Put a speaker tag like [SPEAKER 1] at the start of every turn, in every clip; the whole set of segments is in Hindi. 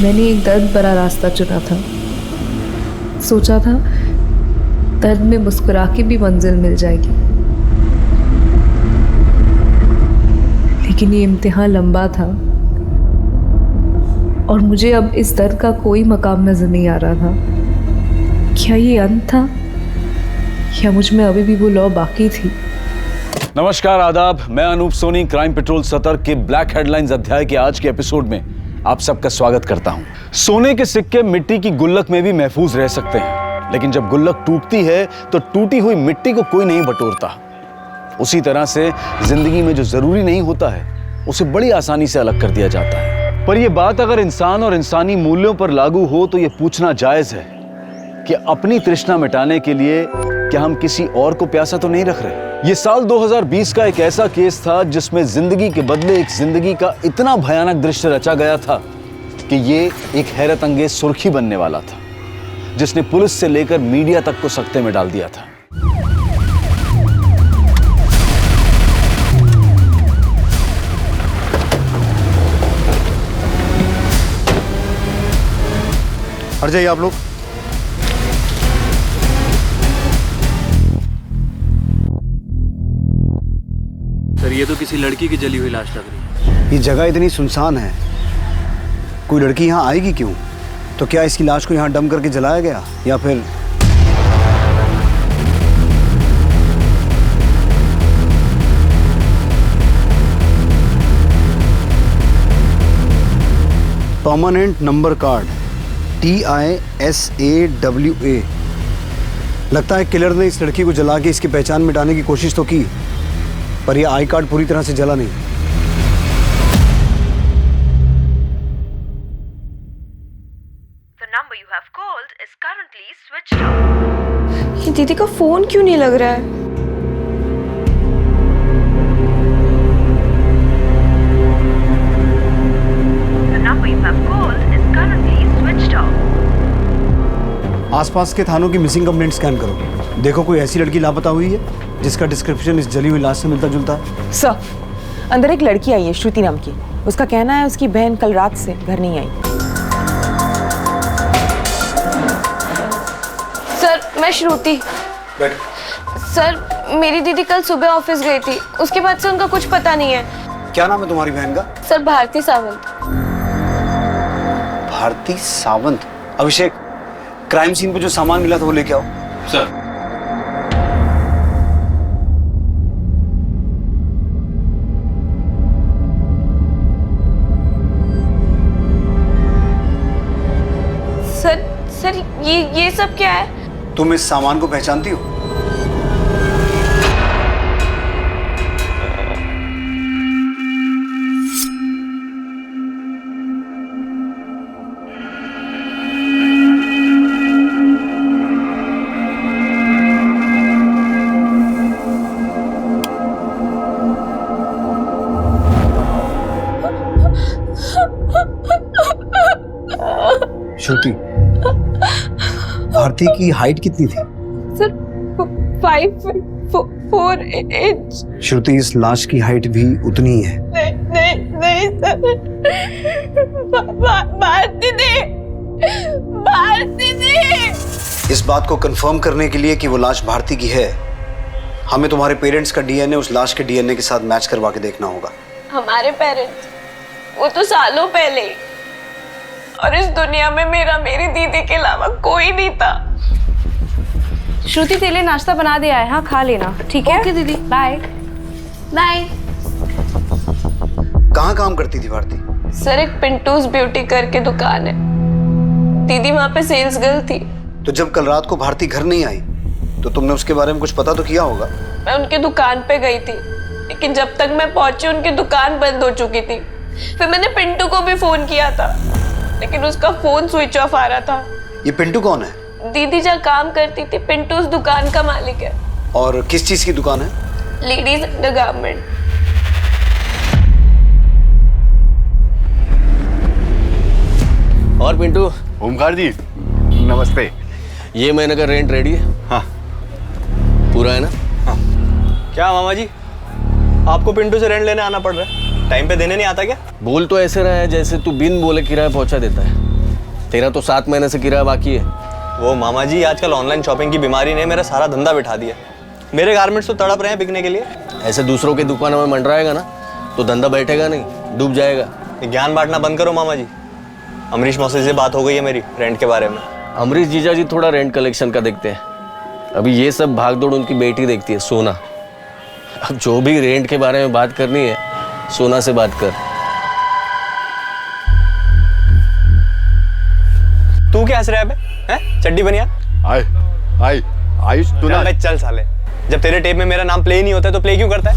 [SPEAKER 1] मैंने एक दर्द भरा रास्ता चुना था। सोचा था दर्द में मुस्कुरा के भी मंजिल मिल जाएगी, लेकिन ये इम्तिहान लंबा था और मुझे अब इस दर्द का कोई मकाम नजर नहीं आ रहा था। क्या ये अंत था या मुझ में अभी भी वो लौ बाकी थी?
[SPEAKER 2] नमस्कार, आदाब। मैं अनूप सोनी क्राइम पेट्रोल सतर्क के ब्लैक हेडलाइंस अध्याय के आज के एपिसोड में आप सबका स्वागत करता हूं। सोने के सिक्के मिट्टी की गुल्लक में भी महफूज रह सकते हैं, लेकिन जब गुल्लक टूटती है तो टूटी हुई मिट्टी को कोई नहीं बटोरता। उसी तरह से जिंदगी में जो जरूरी नहीं होता है उसे बड़ी आसानी से अलग कर दिया जाता है। पर यह बात अगर इंसान और इंसानी मूल्यों पर लागू हो तो यह पूछना जायज है कि अपनी तृष्णा मिटाने के लिए क्या हम किसी और को प्यासा तो नहीं रख रहे। ये साल 2020 का एक ऐसा केस था जिसमें जिंदगी के बदले एक जिंदगी का इतना भयानक दृश्य रचा गया था कि ये एक हैरत अंगेज सुर्खी बनने वाला था, जिसने पुलिस से लेकर मीडिया तक को सकते में डाल दिया था।
[SPEAKER 3] हट जाइए आप लोग।
[SPEAKER 4] सर, ये तो किसी लड़की की जली हुई लाश लग रही है।
[SPEAKER 3] ये जगह इतनी सुनसान है, कोई लड़की यहाँ आएगी क्यों? तो क्या इसकी लाश को यहाँ डंप करके जलाया गया या फिर परमानेंट नंबर कार्ड TISAWA। लगता है किलर ने इस लड़की को जला के इसकी पहचान मिटाने की कोशिश तो की, पर यह आई कार्ड पूरी तरह से जला नहीं।
[SPEAKER 5] The number you have called is currently switched off.
[SPEAKER 6] ये दीदी का फोन क्यों नहीं लग रहा है?
[SPEAKER 5] The number you have called is currently switched off.
[SPEAKER 3] आसपास के थानों की मिसिंग कंप्लेंट स्कैन करो, देखो कोई ऐसी लड़की लापता हुई है जिसका डिस्क्रिप्शन इस जली हुई लाश से मिलता जुलता है।
[SPEAKER 7] सर, अंदर एक लड़की आई है श्रुति नाम की। उसका कहना है उसकी बहन कल रात से घर नहीं आई।
[SPEAKER 6] सर, मैं श्रुति।
[SPEAKER 3] बैठ।
[SPEAKER 6] सर, मेरी दीदी कल सुबह ऑफिस गई थी, उसके बाद से उनका कुछ पता नहीं है।
[SPEAKER 3] क्या नाम है तुम्हारी बहन का?
[SPEAKER 6] सर, भारती सावंत।
[SPEAKER 3] भारती सावंत। अभिषेक, क्राइम सीन पे जो सामान मिला था वो लेके आओ।
[SPEAKER 4] सर,
[SPEAKER 6] सर ये सब क्या है?
[SPEAKER 3] तुम इस सामान को पहचानती हो? श्रुति, भारती की हाइट कितनी थी?
[SPEAKER 6] सर, 5'4"
[SPEAKER 3] श्रुति, इस लाश की हाइट भी उतनी ही है।
[SPEAKER 6] नहीं सर। भारती दी।
[SPEAKER 3] इस बात को कंफर्म करने के लिए कि वो लाश भारती की है, हमें तुम्हारे पेरेंट्स का DNA उस लाश के DNA के साथ मैच करवा के देखना होगा।
[SPEAKER 6] हमारे पेरेंट्स? वो तो सालों पहले, और इस दुनिया में मेरी दीदी के अलावा कोई नहीं था।
[SPEAKER 8] श्रुति, तेरे लिए नाश्ता बना दिया है, हाँ खा लेना, ठीक है?
[SPEAKER 6] ओके दीदी,
[SPEAKER 8] बाय बाय।
[SPEAKER 3] कहाँ काम करती थी भारती?
[SPEAKER 6] सर, एक पिंटूज ब्यूटी करके दुकान है, दीदी वहाँ पे सेल्स गर्ल थी।
[SPEAKER 3] तो जब कल रात को भारती घर नहीं आई तो तुमने उसके बारे में कुछ पता तो किया होगा?
[SPEAKER 6] मैं उनके दुकान पे गई थी, लेकिन जब तक मैं पहुंची उनकी दुकान बंद हो चुकी थी। फिर मैंने पिंटू को भी फोन किया था, लेकिन उसका फोन स्विच ऑफ आ रहा था।
[SPEAKER 3] ये पिंटू कौन है?
[SPEAKER 6] दीदी जहाँ काम करती थी, पिंटू उस दुकान का मालिक है।
[SPEAKER 3] और किस चीज की दुकान है?
[SPEAKER 6] Ladies undergarment.
[SPEAKER 9] और पिंटू।
[SPEAKER 10] ओमकार जी, नमस्ते।
[SPEAKER 9] ये महीने का रेंट रेडी है?
[SPEAKER 10] हाँ।
[SPEAKER 9] पूरा है ना?
[SPEAKER 10] हाँ।
[SPEAKER 4] क्या मामा जी, आपको पिंटू से रेंट लेने आना पड़ रहा है? टाइम पे देने नहीं आता क्या?
[SPEAKER 9] बोल तो ऐसे रहा है जैसे तू बिन बोले किराया पहुंचा देता है। तेरा तो 7 महीने से किराया बाकी है।
[SPEAKER 11] वो मामा जी, आजकल ऑनलाइन शॉपिंग की बीमारी ने मेरा सारा धंधा बिठा दिया। मेरे गारमेंट्स तो तड़प रहे हैं बिकने के लिए।
[SPEAKER 9] ऐसे दूसरों की दुकानों में मंडराएगा ना तो धंधा बैठेगा नहीं, डूब जाएगा।
[SPEAKER 11] ये ज्ञान बांटना बंद करो मामा जी। अमरीश मौसी से बात हो गई है मेरी रेंट के बारे में।
[SPEAKER 9] अमरीश जीजा जी थोड़ा रेंट कलेक्शन का देखते हैं, अभी ये सब भागदौड़ उनकी बेटी देखती है सोना। अब जो भी रेंट के बारे में बात करनी है सोना से बात कर।
[SPEAKER 11] तू क्या हंस रहा है बे? हैं? चड्डी बनिया?
[SPEAKER 10] आयुष तू ना
[SPEAKER 11] चल साले, जब तेरे टेप में मेरा नाम प्ले ही नहीं होता है तो प्ले क्यों करता है?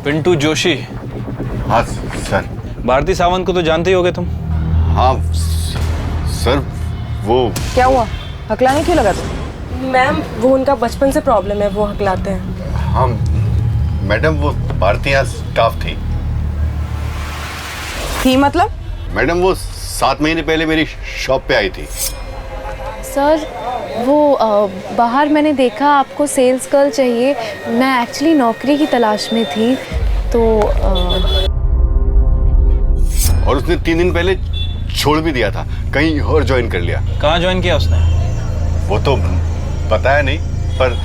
[SPEAKER 4] पिंटू जोशी।
[SPEAKER 10] हाँ सर।
[SPEAKER 4] भारती सावंत को तो जानते ही होगे तुम।
[SPEAKER 10] हाँ सर, वो
[SPEAKER 7] क्या हुआ, हकलाने क्यों लगा तुम?
[SPEAKER 6] मैम वो उनका बचपन से प्रॉब्लम है, वो हकलाते हैं।
[SPEAKER 10] हाँ मैडम, वो भारती यहाँ स्टाफ थी।
[SPEAKER 7] मतलब?
[SPEAKER 10] मैडम वो 7 महीने पहले मेरी शॉप पे आई थी।
[SPEAKER 8] सर वो बाहर मैंने देखा आपको सेल्स गर्ल चाहिए, मैं एक्चुअली नौकरी की तलाश में थी तो
[SPEAKER 10] और उसने 3 दिन पहले छोड़ भी दिया था, कहीं और ज्वाइन कर लिया।
[SPEAKER 4] कहाँ ज्वाइन किया उसने?
[SPEAKER 10] वो तो बताया नहीं, पर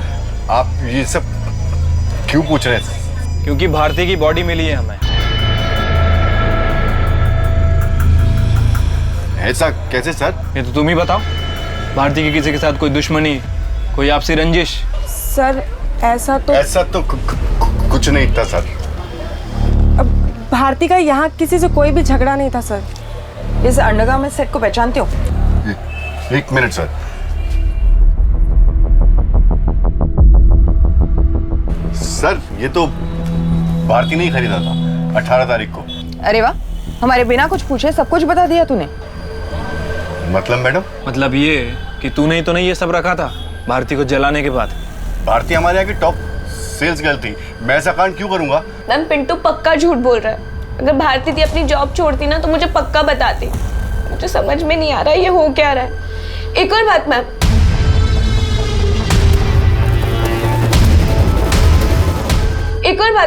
[SPEAKER 10] आप ये सब क्यों पूछ रहे हैं?
[SPEAKER 4] क्योंकि भारती की बॉडी मिली है हमें।
[SPEAKER 10] ऐसा कैसे सर?
[SPEAKER 4] ये तो तुम ही बताओ। भारती की किसी के साथ कोई दुश्मनी, कोई आपसी रंजिश?
[SPEAKER 6] सर ऐसा तो
[SPEAKER 10] कुछ नहीं था सर।
[SPEAKER 6] अब भारती का यहाँ किसी से कोई भी झगड़ा नहीं था सर।
[SPEAKER 7] इस अंडरगारमेंट सेट को पहचानते हो?
[SPEAKER 10] 1 मिनट सर। सर ये तो भारती ने ही खरीदा था 18 तारीख को।
[SPEAKER 7] अरे वाह, हमारे बिना कुछ पूछे सब कुछ बता दिया तूने।
[SPEAKER 10] मतलब मैडम?
[SPEAKER 4] मतलब ये कि तूने ही तो नहीं ये सब रखा था भारती को जलाने के बाद।
[SPEAKER 10] भारती हमारे यहाँ की टॉप सेल्स गर्ल थी, मैं ऐसा कांड क्यों करूंगा?
[SPEAKER 6] मैम पिंटू पक्का झूठ बोल रहा है। अगर भारती थी अपनी जॉब छोड़ती ना तो मुझे पक्का बताती। मुझे समझ में नहीं आ रहा ये हो क्या रहा है। एक और बात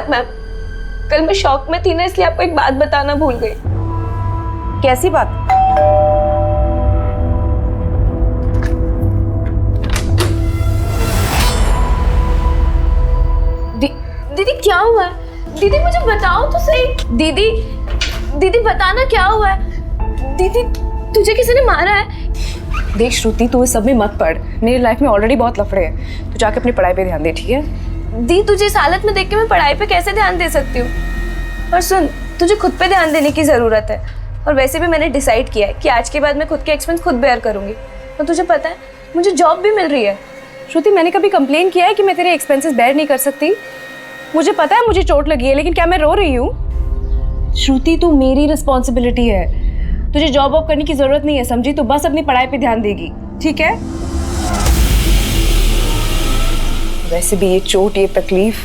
[SPEAKER 6] मैम, कल मैं शॉक में थी ना, इसलिए आपको एक बात बताना भूल गई।
[SPEAKER 7] कैसी बात?
[SPEAKER 8] दीदी क्या हुआ है? दीदी मुझे बताओ तो सही। दीदी बताना क्या हुआ है? दीदी तुझे किसी ने मारा है?
[SPEAKER 1] देख श्रुति, तू इस सब में मत पड़। मेरी लाइफ में ऑलरेडी बहुत लफड़े हैं। तू जाके अपनी पढ़ाई पे ध्यान दे, ठीक है?
[SPEAKER 6] दी तुझे इस हालत में देख के मैं पढ़ाई पे कैसे ध्यान दे सकती हूँ? और सुन, तुझे खुद पे ध्यान देने की ज़रूरत है। और वैसे भी मैंने डिसाइड किया है कि आज के बाद मैं खुद के एक्सपेंस खुद बेयर करूँगी। और तुझे पता है मुझे जॉब भी मिल रही है।
[SPEAKER 1] श्रुति, मैंने कभी कंप्लेन किया है कि मैं तेरे एक्सपेंसेस बेयर नहीं कर सकती? मुझे पता है मुझे चोट लगी है, लेकिन क्या मैं रो रही हूँ? श्रुति, तू मेरी रिस्पॉन्सिबिलिटी है। तुझे जॉब वॉब करने की जरूरत नहीं है, समझी? तू बस अपनी पढ़ाई पे ध्यान देगी, ठीक है? वैसे भी ये चोट, ये तकलीफ,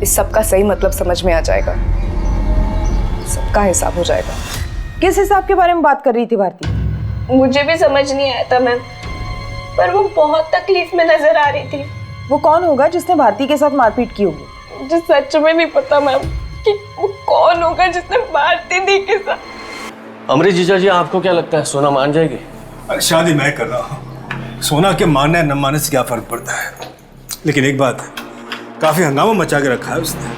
[SPEAKER 1] इस सब का सही मतलब समझ में आ जाएगा। सबका हिसाब हो जाएगा।
[SPEAKER 7] किस हिसाब के बारे में बात कर रही थी भारती?
[SPEAKER 6] मुझे भी समझ नहीं आया था मैम, पर वो बहुत तकलीफ में नजर आ रही थी।
[SPEAKER 7] वो कौन होगा जिसने भारती के साथ मारपीट की होगी?
[SPEAKER 6] मुझे सच में नहीं पता मैम कि वो कौन होगा जिसने भारती दी के साथ।
[SPEAKER 9] अमरीश जीजा जी, आपको क्या लगता है सोना मान जाएगी?
[SPEAKER 12] अरे शादी मैं कर रहा हूँ, सोना के मानने न मानने से क्या फर्क पड़ता है? लेकिन एक बात, काफी हंगामा मचा के रखा है उसने।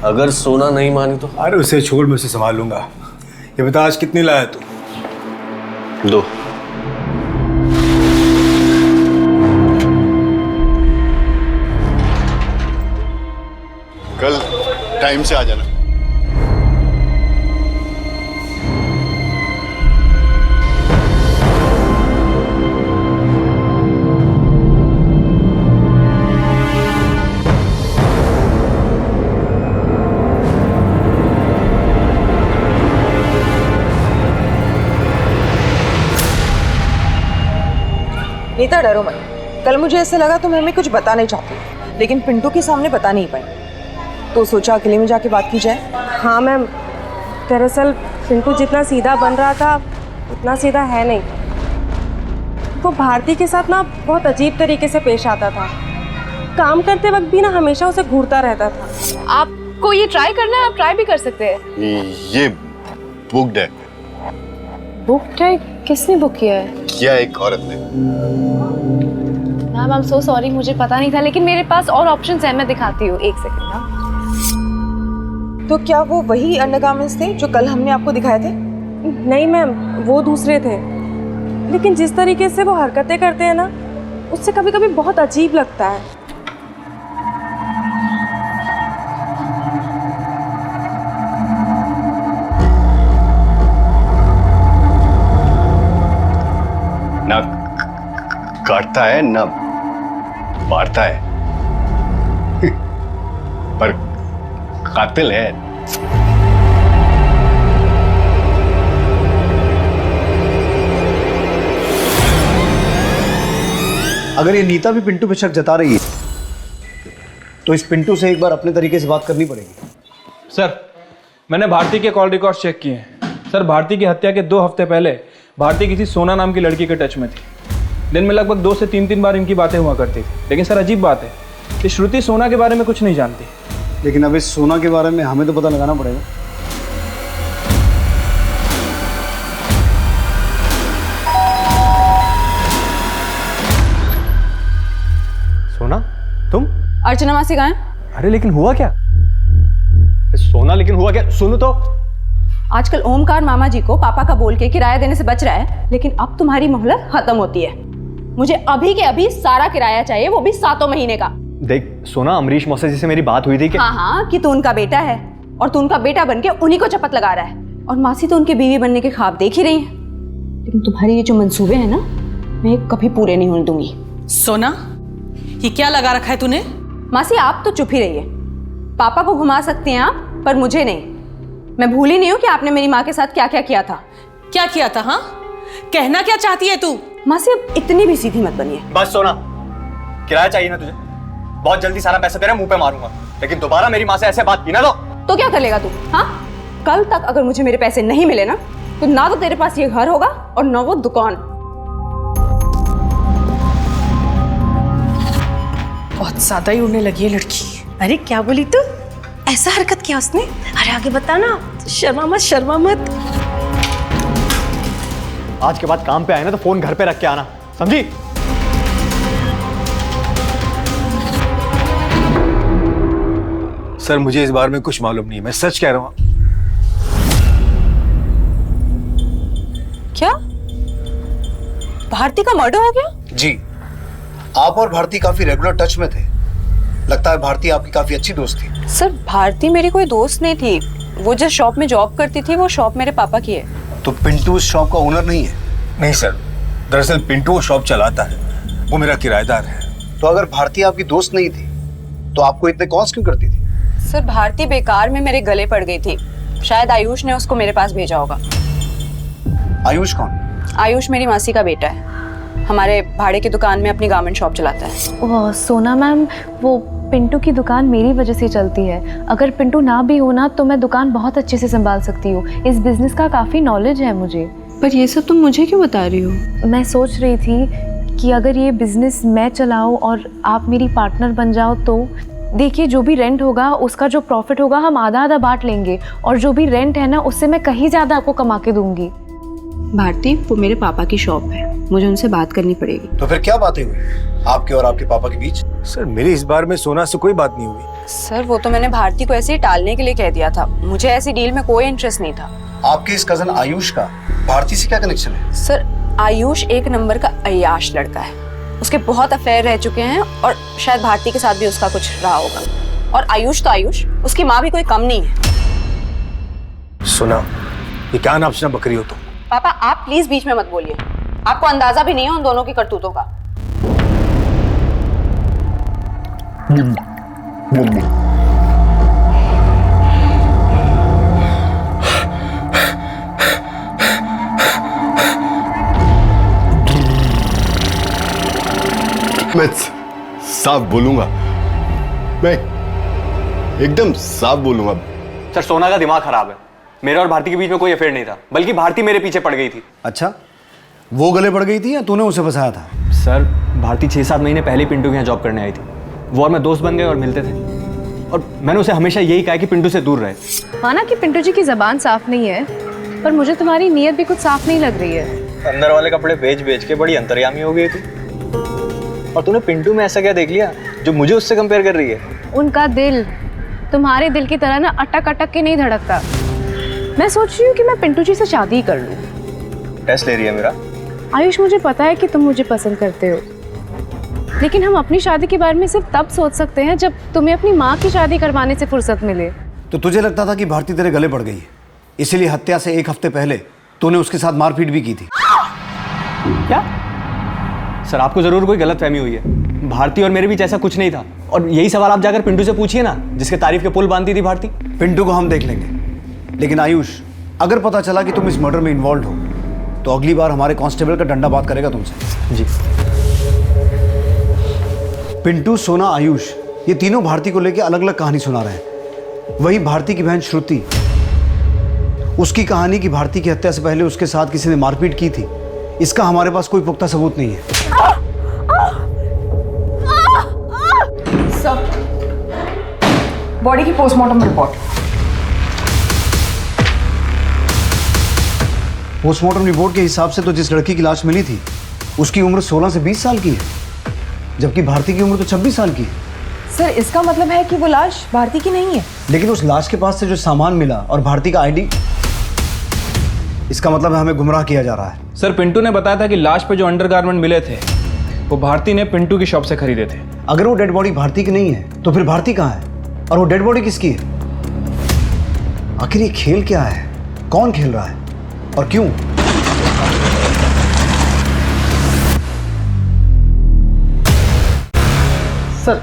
[SPEAKER 9] अगर सोना नहीं मानी तो?
[SPEAKER 12] अरे उसे छोड़, मैं उसे संभाल लूंगा। ये बता आज कितनी लाया तू?
[SPEAKER 9] 2।
[SPEAKER 10] कल टाइम से आ जाना।
[SPEAKER 7] नीता डरो मत। कल मुझे ऐसा लगा तुम हमें कुछ बता नहीं चाहती, लेकिन पिंटू के सामने बता नहीं पाई, तो सोचा अकेले में जाके बात की जाए।
[SPEAKER 6] हाँ मैम, दरअसल पिंटू जितना सीधा बन रहा था उतना सीधा है नहीं। वो भारती के साथ ना बहुत अजीब तरीके से पेश आता था।
[SPEAKER 7] काम करते वक्त भी ना हमेशा उसे घूरता रहता था।
[SPEAKER 1] आपको ये ट्राई करना है, आप ट्राई भी कर सकते हैं।
[SPEAKER 10] ये बुक्ड है।
[SPEAKER 1] बुक है? किसने बुक किया है?
[SPEAKER 10] किया एक औरत ने।
[SPEAKER 1] Ma'am I am so sorry, मुझे पता नहीं था, लेकिन मेरे पास और ऑप्शंस हैं, मैं दिखाती हूँ, एक सेकंड ना।
[SPEAKER 7] तो क्या वो वही अंडरगारमेंट्स थे जो कल हमने आपको दिखाए थे? नहीं मैम, वो दूसरे थे। लेकिन जिस तरीके से वो हरकतें करते हैं ना, उससे कभी कभी बहुत अजीब लगता है।
[SPEAKER 10] ना काटता है ना मारता है पर कातिल है।
[SPEAKER 3] अगर ये नीता भी पिंटू पे शक जता रही है तो इस पिंटू से एक बार अपने तरीके से बात करनी पड़ेगी।
[SPEAKER 4] सर, मैंने भारती के कॉल रिकॉर्ड चेक किए हैं। सर, भारती की हत्या के 2 हफ्ते पहले भारती किसी सोना नाम की लड़की के टच में थी। दिन में लगभग 2 से 3 बार इनकी बातें हुआ करती थी। लेकिन सर, अजीब बात है कि श्रुति सोना के बारे में कुछ नहीं जानती।
[SPEAKER 3] लेकिन अब इस सोना के बारे में हमें तो पता लगाना पड़ेगा।
[SPEAKER 11] सोना, तुम?
[SPEAKER 1] अर्चना मासी कहाँ है?
[SPEAKER 11] अरे लेकिन हुआ क्या? सोना, लेकिन हुआ क्या? सुनो तो।
[SPEAKER 1] आजकल ओमकार मामा जी को पापा का बोल के किराया देने से बच रहा है, लेकिन अब तुम्हारी मोहलत खत्म होती है। मुझे अभी के अभी सारा किराया चाहिए, वो भी 7 महीने का।
[SPEAKER 11] देख सोना, अमरीश मौसा जी से मेरी बात हुई थी कि
[SPEAKER 1] हाँ, कि तू उनका बेटा है और तू उनका बेटा बनके उन्हीं को चपत लगा रहा है, और मासी तो उनकी बीवी बनने के ख्वाब देख ही रही है। लेकिन तुम्हारे ये जो मंसूबे हैं ना, मैं कभी पूरे नहीं होने दूंगी।
[SPEAKER 13] सोना, ये क्या लगा रखा है तूने?
[SPEAKER 1] मासी आप तो चुप ही रहिए। पापा को घुमा सकती हैं आप, पर मुझे नहीं। मैं भूली नहीं हूँ कि आपने मेरी माँ के साथ क्या क्या किया था।
[SPEAKER 13] क्या किया था? हाँ, कहना क्या चाहती है तू?
[SPEAKER 1] मासी अब इतनी भी सीधी मत बनिए।
[SPEAKER 11] बस सोना, किराया चाहिए ना तुझे? बहुत जल्दी सारा पैसा तेरे मुंह पे मारूंगा, लेकिन दोबारा मेरी माँ से ऐसे बात की ना
[SPEAKER 1] तो क्या कर लेगा तू? हाँ, कल तक अगर मुझे मेरे पैसे नहीं मिले ना, तो ना तो तेरे पास ये घर होगा और ना वो दुकान।
[SPEAKER 13] बहुत ज्यादा ही उड़ने लगी है लड़की।
[SPEAKER 8] अरे क्या बोली तू? ऐसा हरकत किया उसने? अरे आगे बता ना, शर्मा मत, शर्मा मत।
[SPEAKER 11] आज के बाद काम पे आए ना तो फोन घर पे रख के आना, समझी?
[SPEAKER 12] सर, मुझे इस बारे में कुछ मालूम नहीं है, मैं सच कह रहा हूँ।
[SPEAKER 1] क्या? भारती का मर्डर हो गया?
[SPEAKER 3] जी, आप और भारती काफी रेगुलर टच में थे। लगता है भारती आपकी काफी अच्छी दोस्त थी।
[SPEAKER 1] सर, भारती मेरी कोई दोस्त नहीं थी। वो जिस शॉप में जॉब करती थी, वो शॉप मेरे पापा की है।
[SPEAKER 3] तो पिंटू उस शॉप का ओनर नहीं है?
[SPEAKER 12] नहीं सर, दरअसल पिंटू वो शॉप चलाता है, वो मेरा किराएदार है।
[SPEAKER 3] तो अगर भारती आपकी दोस्त नहीं थी तो आपको इतने कॉल्स क्यों करती थी?
[SPEAKER 1] सर, भारती बेकार में मेरे गले पड़ गई थी। शायद आयुष ने उसको मेरे पास भेजा होगा।
[SPEAKER 3] आयुष कौन?
[SPEAKER 1] आयुष मेरी मासी का बेटा है। हमारे भाड़े की दुकान में अपनी गारमेंट शॉप चलाता है।
[SPEAKER 6] ओह सोना मैम, वो पिंटू की दुकान मेरी वजह से चलती है। अगर पिंटू ना भी हो ना, तो मैं दुकान बहुत अच्छे से संभाल सकती हूँ। इस बिजनेस का काफ़ी नॉलेज है मुझे।
[SPEAKER 1] पर ये सब तुम मुझे क्यों बता रही हो?
[SPEAKER 6] मैं सोच रही थी कि अगर ये बिजनेस मैं चलाऊँ और आप मेरी पार्टनर बन जाओ, तो देखिए जो भी रेंट होगा उसका जो प्रॉफिट होगा हम आधा आधा बांट लेंगे, और जो भी रेंट है ना उससे मैं कहीं ज़्यादा आपको कमा के दूंगी।
[SPEAKER 1] भारती, वो मेरे पापा की शॉप है, मुझे उनसे बात करनी पड़ेगी।
[SPEAKER 3] तो फिर क्या बातें हुई आपके और आपके पापा के बीच?
[SPEAKER 12] सर, मेरी इस बार में सोना से कोई बात नहीं हुई।
[SPEAKER 1] सर, वो तो मैंने भारती को ऐसे ही टालने के लिए कह दिया था। मुझे ऐसी डील में कोई इंटरेस्ट नहीं था।
[SPEAKER 3] आपके इस कजन आयुष का भारती से क्या कनेक्शन है?
[SPEAKER 1] सर, आयुष एक नंबर का अय्याश लड़का है। उसके बहुत अफेयर रह चुके हैं, और शायद भारती के साथ भी उसका कुछ रहा होगा। और आयुष तो आयुष, उसकी माँ भी कोई कम नहीं है।
[SPEAKER 12] सुना, ये क्या नापसना बकरी हो तुम?
[SPEAKER 1] पापा आप प्लीज बीच में मत बोलिए। आपको अंदाजा भी नहीं है उन दोनों की करतूतों का।
[SPEAKER 10] मैं साफ बोलूंगा, मैं एकदम साफ बोलूंगा।
[SPEAKER 11] सर, सोना का दिमाग खराब है। मेरे और भारती के बीच में कोई अफेयर नहीं था, बल्कि भारती मेरे पीछे पड़ गई थी।
[SPEAKER 3] अच्छा, वो गले पड़ गई थी या तूने उसे फंसाया था?
[SPEAKER 11] सर, भारती 6-7 महीने पहले पिंटू के यहाँ जॉब करने आई थी। वो और मैं दोस्त बन गए और मिलते थे, और मैंने उसे हमेशा यही कहा कि पिंटू से दूर रहे।
[SPEAKER 1] माना कि पिंटू जी की ज़बान साफ नहीं है, पर मुझे तुम्हारी नीयत भी कुछ साफ नहीं लग रही है।
[SPEAKER 11] अंदर वाले कपड़े बेच के बड़ी अंतर्यामी हो गई थी। और तूने पिंटू में ऐसा क्या देख लिया जो मुझे उससे कंपेयर कर रही है?
[SPEAKER 1] उनका दिल तुम्हारे दिल की तरह ना अटक अटक के नहीं धड़कता। मैं सोच रही हूँ कि मैं पिंटू जी से शादी कर लूँ।
[SPEAKER 11] टेस्ट ले रही है मेरा?
[SPEAKER 1] आयुष, मुझे पता है कि तुम मुझे पसंद करते हो, लेकिन हम अपनी शादी के बारे में सिर्फ तब सोच सकते हैं जब तुम्हें अपनी माँ की शादी करवाने से फुर्सत मिले।
[SPEAKER 3] तो तुझे लगता था कि भारती तेरे गले पड़ गई है, इसीलिए हत्या से 1 हफ्ते पहले तूने उसके साथ मारपीट भी की थी?
[SPEAKER 11] क्या सर, आपको जरूर कोई गलतफहमी हुई है। भारती और मेरे बीच ऐसा कुछ नहीं था, और यही सवाल आप जाकर पिंटू से पूछिए ना, जिसके तारीफ के पुल बांधती थी भारती।
[SPEAKER 3] पिंटू को हम देख लेंगे, लेकिन आयुष, अगर पता चला कि तुम इस मर्डर में इन्वॉल्व हो तो अगली बार हमारे कांस्टेबल का डंडा बात करेगा तुमसे।
[SPEAKER 11] जी।
[SPEAKER 3] पिंटू, सोना, आयुष, ये तीनों भारती को लेकर अलग अलग कहानी सुना रहे हैं। वही भारती की बहन श्रुति, उसकी कहानी कि भारती की हत्या से पहले उसके साथ किसी ने मारपीट की थी, इसका हमारे पास कोई पुख्ता सबूत नहीं है।
[SPEAKER 7] सब बॉडी की पोस्टमार्टम रिपोर्ट।
[SPEAKER 3] पोस्टमार्टम रिपोर्ट के हिसाब से तो जिस लड़की की लाश मिली थी उसकी उम्र 16 से 20 साल की है, जबकि भारती की उम्र तो 26 साल की है।
[SPEAKER 7] सर, इसका मतलब है कि वो लाश भारती की नहीं है।
[SPEAKER 3] लेकिन उस लाश के पास से जो सामान मिला और भारती का आईडी, इसका मतलब है हमें गुमराह किया जा रहा है।
[SPEAKER 4] सर, पिंटू ने बताया था कि लाश पे जो अंडरगारमेंट मिले थे वो भारती ने पिंटू की शॉप से खरीदे थे।
[SPEAKER 3] अगर वो डेड बॉडी भारती की नहीं है तो फिर भारती कहाँ है, और वो डेड बॉडी किसकी है? आखिर ये खेल क्या है, कौन खेल रहा है और क्यों?
[SPEAKER 14] सर,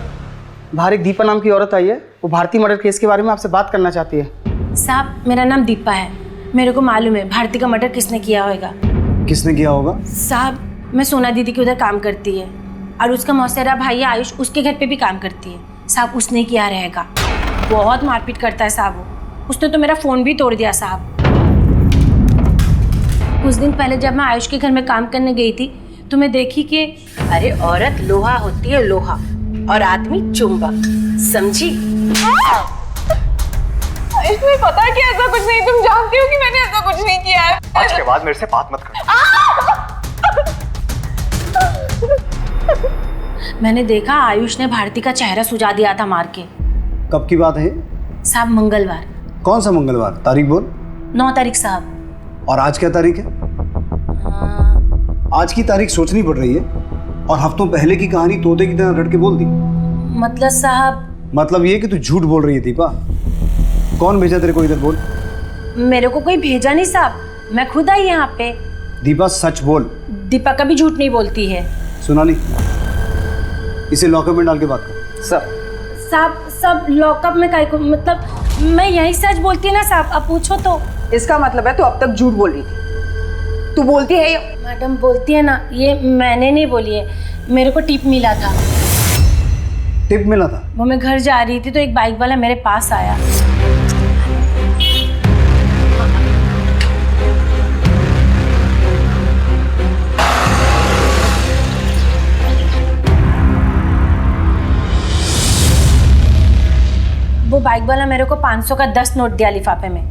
[SPEAKER 14] बाहर एक दीपा नाम की औरत आई है, वो भारती मर्डर केस के बारे में आपसे बात करना चाहती है।
[SPEAKER 6] साहब, मेरा नाम दीपा है। मेरे को मालूम है भारती का मर्डर किसने किया होगा।
[SPEAKER 3] किसने किया होगा?
[SPEAKER 6] साहब, मैं सोना दीदी के उधर काम करती है, और उसका मौसेरा भाई आयुष उसके घर पे भी काम करती है। साहब, उसने किया रहेगा। बहुत मारपीट करता है साहब वो। उसने तो मेरा फ़ोन भी तोड़ दिया साहब। कुछ दिन पहले जब मैं आयुष के घर में काम करने गई थी तो मैं देखी कि
[SPEAKER 13] अरे औरत लोहा होती है, लोहा, और आदमी चुंबक, समझी?
[SPEAKER 7] इसमें पता है कि ऐसा कुछ नहीं, तुम जानती हो कि मैंने ऐसा कुछ नहीं किया है।
[SPEAKER 11] आज के बाद मेरे से बात मत कर।
[SPEAKER 6] मैंने देखा आयुष ने भारती का चेहरा सुझा दिया था मार के।
[SPEAKER 3] कब की बात है?
[SPEAKER 6] साहब, मंगलवार।
[SPEAKER 3] कौन सा मंगलवार? तारीख बोल।
[SPEAKER 6] 9 तारीख साहब।
[SPEAKER 3] और आज क्या तारीख है? आज की तारीख सोचनी पड़ रही है, और हफ्तों पहले की कहानी तोते की तरह रट के बोल दी।
[SPEAKER 6] मतलब साहब?
[SPEAKER 3] मतलब ये कि तू झूठ बोल रही है दीपा। कौन भेजा तेरे को इधर, बोल।
[SPEAKER 6] मेरे को कोई भेजा नहीं साहब, मैं खुद आई यहाँ पे।
[SPEAKER 3] दीपा, सच बोल।
[SPEAKER 6] दीपा कभी झूठ नहीं बोलती है।
[SPEAKER 3] सोनाली, इसे लॉकअप में डाल के बात कर।
[SPEAKER 6] साहब, सब लॉकअप में काहे को? मतलब मैं यही सच बोलती ना साहब, अब पूछो तो।
[SPEAKER 7] इसका मतलब है तू अब तक झूठ बोल रही थी। तू बोलती है ये?
[SPEAKER 6] मैडम बोलती है ना, ये मैंने नहीं बोली है, मेरे को टिप मिला था।
[SPEAKER 3] टिप मिला था?
[SPEAKER 6] वो मैं घर जा रही थी तो एक बाइक वाला मेरे पास आया। वो बाइक वाला मेरे को 500 का 10 नोट दिया लिफाफे में।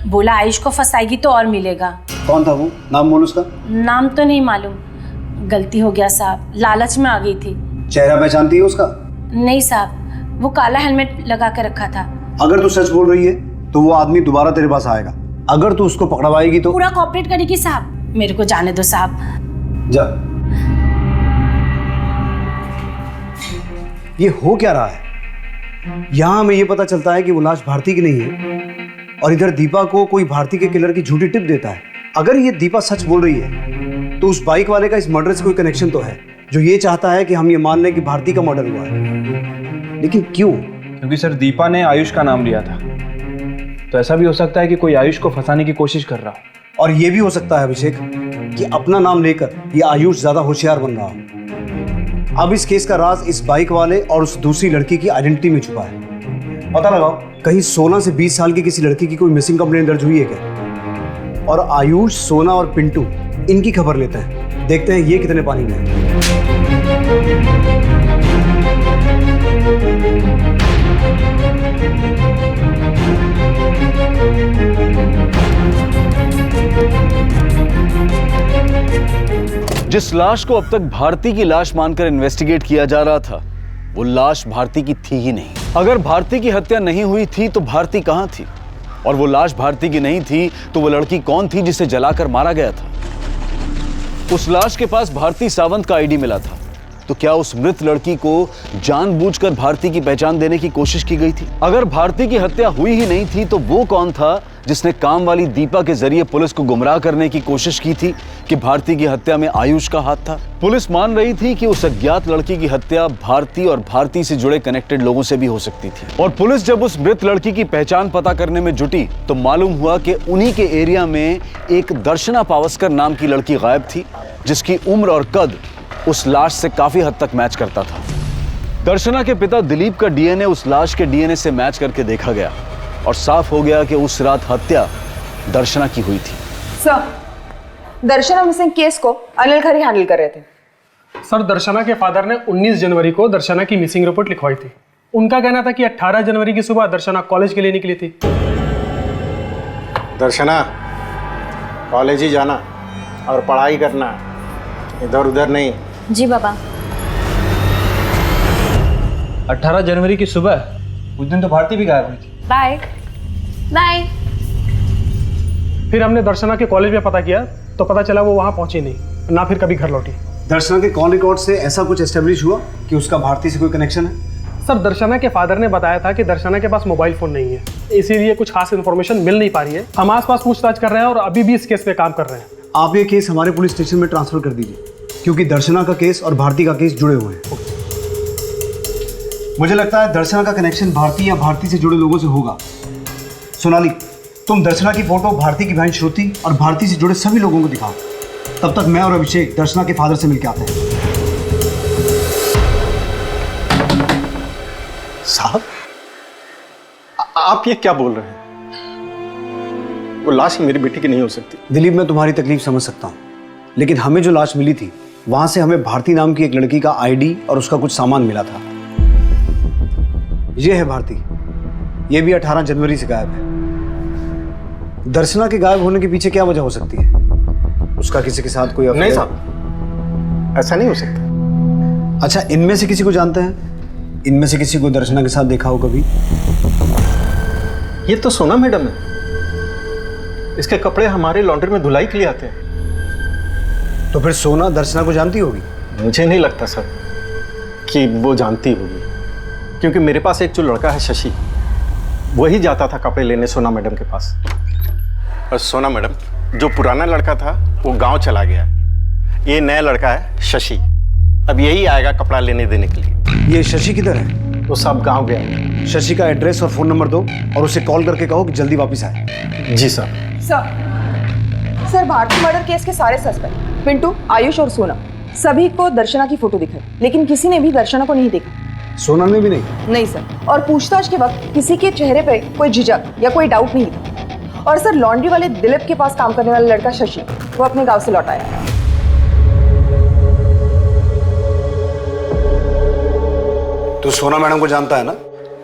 [SPEAKER 6] बोला आयुष को फंसाएगी तो और मिलेगा।
[SPEAKER 3] कौन था वो? नाम बोल उसका।
[SPEAKER 6] नाम तो नहीं मालूम, गलती हो गया साहब, लालच में आ गई थी।
[SPEAKER 3] चेहरा पहचानती है उसका?
[SPEAKER 6] नहीं साहब, वो काला हेलमेट लगा के रखा था।
[SPEAKER 3] अगर तू सच बोल रही है तो वो आदमी दोबारा तेरे पास आएगा। अगर तू उसको पकड़वाएगी तो
[SPEAKER 6] पूरा कॉपरेट करेगी साहब। मेरे को जाने दो साहब।
[SPEAKER 3] जा। ये हो क्या रहा है? यहाँ हमें ये पता चलता है कि वो लाश भारती की नहीं है, और इधर दीपा को कोई भारती के किलर की झूठी टिप देता है। अगर ये दीपा सच बोल रही है तो उस बाइक वाले का इस मर्डर से कोई कनेक्शन तो है, जो ये चाहता है कि हम ये मान लें कि भारती का मर्डर हुआ है। लेकिन क्यों?
[SPEAKER 4] क्योंकि सर, दीपा ने आयुष का नाम लिया था, तो ऐसा भी हो सकता है कि कोई आयुष को फंसाने की कोशिश कर रहा हो।
[SPEAKER 3] और ये भी हो सकता है अभिषेक कि अपना नाम लेकर ये आयुष ज्यादा होशियार बन रहा हो। अब इस केस का राज इस बाइक वाले और उस दूसरी लड़की की आइडेंटिटी में छुपा है। पता लगाओ, कहीं 16 से 20 साल की किसी लड़की की कोई मिसिंग कंप्लेंट दर्ज हुई है क्या? और आयुष, सोना और पिंटू इनकी खबर लेते हैं, देखते हैं ये कितने पानी में है।
[SPEAKER 2] जिस लाश को अब तक भारती की लाश मानकर इन्वेस्टिगेट किया जा रहा था, वो लाश भारती की थी ही नहीं। अगर भारती की हत्या नहीं हुई थी तो भारती कहां थी? और वो लाश भारती की नहीं थी तो वो लड़की कौन थी जिसे जलाकर मारा गया था? उस लाश के पास भारती सावंत का आईडी मिला था, तो क्या उस मृत लड़की को जानबूझकर भारती की पहचान देने की कोशिश की गई थी? अगर भारती की हत्या हुई ही नहीं थी तो वो कौन था जिसने काम वाली दीपा के जरिए पुलिस को गुमराह करने की कोशिश की थी कि भारती की हत्या में आयुष का हाथ था? पुलिस मान रही थी कि उस अज्ञात लड़की की हत्या भारती और भारती से जुड़े कनेक्टेड लोगों से भी हो सकती थी। और पुलिस जब उस मृत लड़की की पहचान पता करने में जुटी तो मालूम हुआ कि उन्हीं के एरिया में एक दर्शना पावस्कर नाम की लड़की गायब थी, जिसकी उम्र और कद उस लाश से काफी हद तक मैच करता था। दर्शना के पिता दिलीप का डीएनए उस लाश के डीएनए से मैच करके देखा गया और साफ हो गया कि उस रात हत्या दर्शना की हुई थी।
[SPEAKER 7] सर, दर्शना मिसिंग केस को अनिल खरे हैंडल कर रहे थे।
[SPEAKER 15] सर, दर्शना के फादर ने 19 जनवरी को दर्शना की मिसिंग रिपोर्ट लिखवाई थी। उनका कहना था कि 18 जनवरी की सुबह दर्शना कॉलेज के लिए निकली थी।
[SPEAKER 16] दर्शना कॉलेज ही जाना और पढ़ाई करना, इधर उधर नहीं।
[SPEAKER 6] जी बाबा।
[SPEAKER 4] 18 जनवरी की सुबह उस दिन तो भारती भी गायब हुई थी।
[SPEAKER 6] Bye bye.
[SPEAKER 15] फिर हमने दर्शना के कॉलेज में पता किया तो पता चला वो वहां पहुंची नहीं, ना फिर कभी घर लौटी।
[SPEAKER 3] दर्शना के कॉल रिकॉर्ड से ऐसा कुछ एस्टेब्लिश हुआ कि उसका भारती से कोई कनेक्शन है?
[SPEAKER 15] सर, दर्शना के फादर ने बताया था कि दर्शना के पास मोबाइल फोन नहीं है, इसीलिए कुछ खास इन्फॉर्मेशन मिल नहीं पा रही है। हम आसपास पूछताछ कर रहे हैं और अभी भी इस केस पे काम कर रहे हैं।
[SPEAKER 3] आप ये केस हमारे पुलिस स्टेशन में ट्रांसफर कर दीजिए, क्योंकि दर्शना का केस और भारती का केस जुड़े हुए हैं। मुझे लगता है दर्शना का कनेक्शन भारती या भारती से जुड़े लोगों से होगा। सोनाली, तुम दर्शना की फोटो भारती की बहन श्रुति और भारती से जुड़े सभी लोगों को दिखाओ। तब तक मैं और अभिषेक दर्शना के फादर से मिलकर आते हैं।
[SPEAKER 16] साहब, आप ये क्या बोल रहे हैं? वो लाश मेरी बेटी की नहीं हो सकती।
[SPEAKER 3] दिलीप, मैं तुम्हारी तकलीफ समझ सकता हूँ, लेकिन हमें जो लाश मिली थी वहां से हमें भारती नाम की एक लड़की का आईडी और उसका कुछ सामान मिला था। ये है भारती, ये भी 18 जनवरी से गायब है। दर्शना के गायब होने के पीछे क्या वजह हो सकती है? उसका किसी के साथ कोई
[SPEAKER 16] नहीं साहब, ऐसा नहीं हो सकता।
[SPEAKER 3] अच्छा, इनमें से किसी को जानते हैं? इनमें से किसी को दर्शना के साथ देखा हो कभी?
[SPEAKER 16] ये तो सोना मैडम है, इसके कपड़े हमारे लॉन्ड्री में धुलाई के लिए आते हैं।
[SPEAKER 3] तो फिर सोना दर्शना को जानती होगी?
[SPEAKER 16] मुझे नहीं लगता सर कि वो जानती होगी, क्योंकि मेरे पास एक जो लड़का है शशि, वही जाता था कपड़े लेने सोना मैडम के पास। और सोना मैडम, जो पुराना लड़का था वो गांव चला गया, ये नया लड़का है शशि, अब यही आएगा कपड़ा लेने देने के लिए।
[SPEAKER 3] ये शशि किधर है?
[SPEAKER 16] वो सब गांव गया।
[SPEAKER 3] शशि का एड्रेस और फोन नंबर दो और उसे कॉल करके कहो कि जल्दी वापस आए।
[SPEAKER 16] जी sir.
[SPEAKER 7] Sir, Bharti murder case के सारे सस्पेक्ट पिंटू, आयुष और सोना, सभी को दर्शना की फोटो दिखाई, लेकिन किसी ने भी दर्शना को नहीं देखा।
[SPEAKER 3] सोना ने भी नहीं?
[SPEAKER 7] नहीं सर, और पूछताछ के वक्त किसी के चेहरे पे कोई झिझक या कोई डाउट नहीं दिखा। और सर, लॉन्ड्री वाले दिलीप के पास काम करने वाला लड़का शशि, वो अपने गांव से लौट आया।
[SPEAKER 3] तू सोना मैडम को जानता है ना?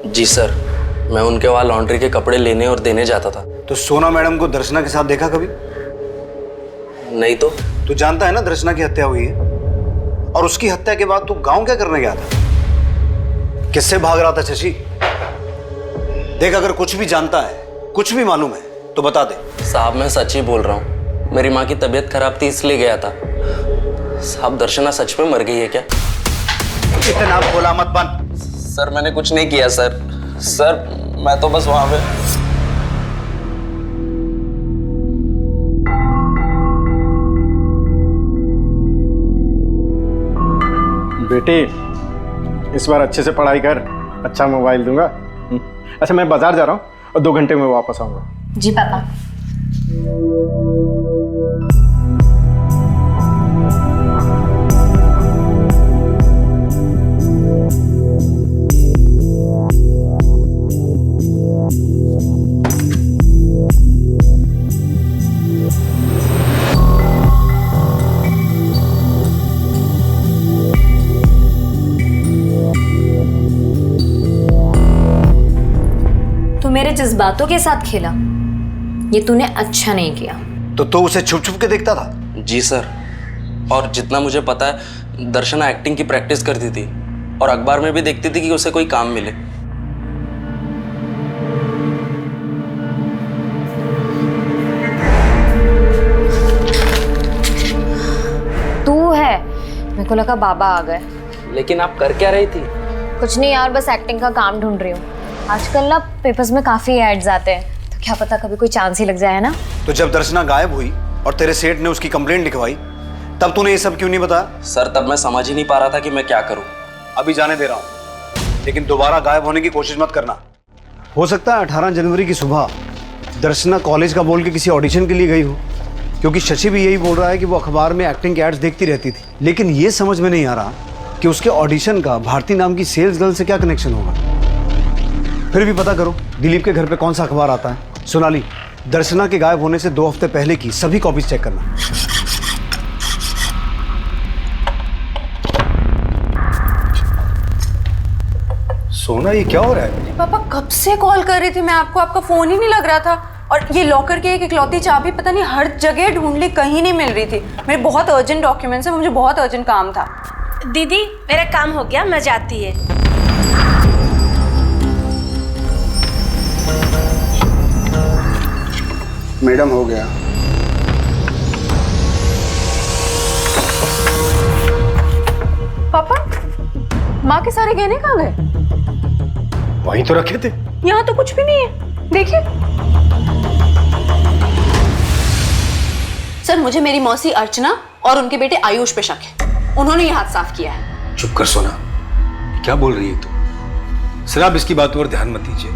[SPEAKER 9] जी सर, मैं उनके वहाँ लॉन्ड्री के कपड़े लेने और देने जाता था।
[SPEAKER 3] तो सोना मैडम को दर्शना के साथ देखा कभी?
[SPEAKER 9] नहीं तो।
[SPEAKER 3] तू जानता है ना दर्शना की हत्या हुई है, और उसकी हत्या के बाद तू गांव क्या करने गया था? किससे भाग रहा था शशि? देख, अगर कुछ भी जानता है, कुछ भी मालूम है तो बता दे।
[SPEAKER 9] साहब, मैं सच ही बोल रहा हूँ, मेरी माँ की तबीयत खराब थी इसलिए गया था। साहब, दर्शना सच में मर गई है क्या?
[SPEAKER 3] इतना भोला मत बन।
[SPEAKER 9] सर, मैंने कुछ नहीं किया सर। सर, मैं तो बस वहां पे।
[SPEAKER 16] बेटी, इस बार अच्छे से पढ़ाई कर, अच्छा मोबाइल दूंगा। अच्छा, मैं बाजार जा रहा हूँ और 2 घंटे में वापस आऊंगा।
[SPEAKER 6] जी पापा।
[SPEAKER 17] तू मेरे जज्बातों के साथ खेला, ये तूने अच्छा नहीं किया।
[SPEAKER 3] तो उसे छुप छुप के देखता था?
[SPEAKER 9] जी सर,
[SPEAKER 18] और जितना मुझे पता है दर्शना एक्टिंग की प्रैक्टिस करती थी और अखबार में भी देखती थी कि उसे कोई काम मिले।
[SPEAKER 17] तू है? मेरे को लगा बाबा आ गए।
[SPEAKER 18] लेकिन आप कर क्या रही थी?
[SPEAKER 17] कुछ नहीं यार, बस एक्टिंग का काम ढूंढ रही हूँ। आजकल ना पेपर्स में काफी एड्स आते हैं, तो क्या पता कभी कोई चांस ही लग जाए ना।
[SPEAKER 3] तो जब दर्शना गायब हुई और तेरे सेठ ने उसकी कंप्लेंट लिखवाई, तब तूने ये सब क्यों नहीं बताया?
[SPEAKER 18] सर तब मैं समझ ही नहीं पा रहा था कि मैं क्या करूं।
[SPEAKER 3] अभी जाने दे रहा हूं, लेकिन दोबारा गायब होने की कोशिश मत करना। हो सकता है 18 जनवरी की सुबह दर्शना कॉलेज का बोल के किसी ऑडिशन के लिए गई हो, क्योंकि शशि भी यही बोल रहा है कि वो अखबार में एक्टिंग के एड्स देखती रहती थी। लेकिन ये समझ में नहीं आ रहा कि उसके ऑडिशन का भारती नाम की सेल्स गर्ल से क्या कनेक्शन होगा। फिर भी पता करो दिलीप के घर पे कौन सा अखबार आता है। सोनाली, दर्शना के गायब होने से 2 हफ्ते पहले की सभी कॉपीज चेक करना।
[SPEAKER 12] सोना, ये क्या हो रहा है?
[SPEAKER 1] पापा कब से कॉल कर रही थी मैं आपको, आपका फोन ही नहीं लग रहा था। और ये लॉकर की एक इकलौती चाबी पता नहीं हर जगह ढूंढ ली, कहीं नहीं मिल रही थी। मेरे बहुत अर्जेंट डॉक्यूमेंट्स है, मुझे बहुत अर्जेंट काम था।
[SPEAKER 13] दीदी मेरा काम हो गया, मैं जाती है।
[SPEAKER 14] मैडम हो गया।
[SPEAKER 1] पापा, माँ के सारे गहने कहाँ गए?
[SPEAKER 12] वहीं तो रखे थे।
[SPEAKER 1] यहाँ तो कुछ भी नहीं है, देखिए। सर मुझे मेरी मौसी अर्चना और उनके बेटे आयुष पे शक है, उन्होंने ये हाथ साफ किया है।
[SPEAKER 12] चुप कर सोना, क्या बोल रही है तू? सर आप इसकी बातों पर ध्यान मत दीजिए,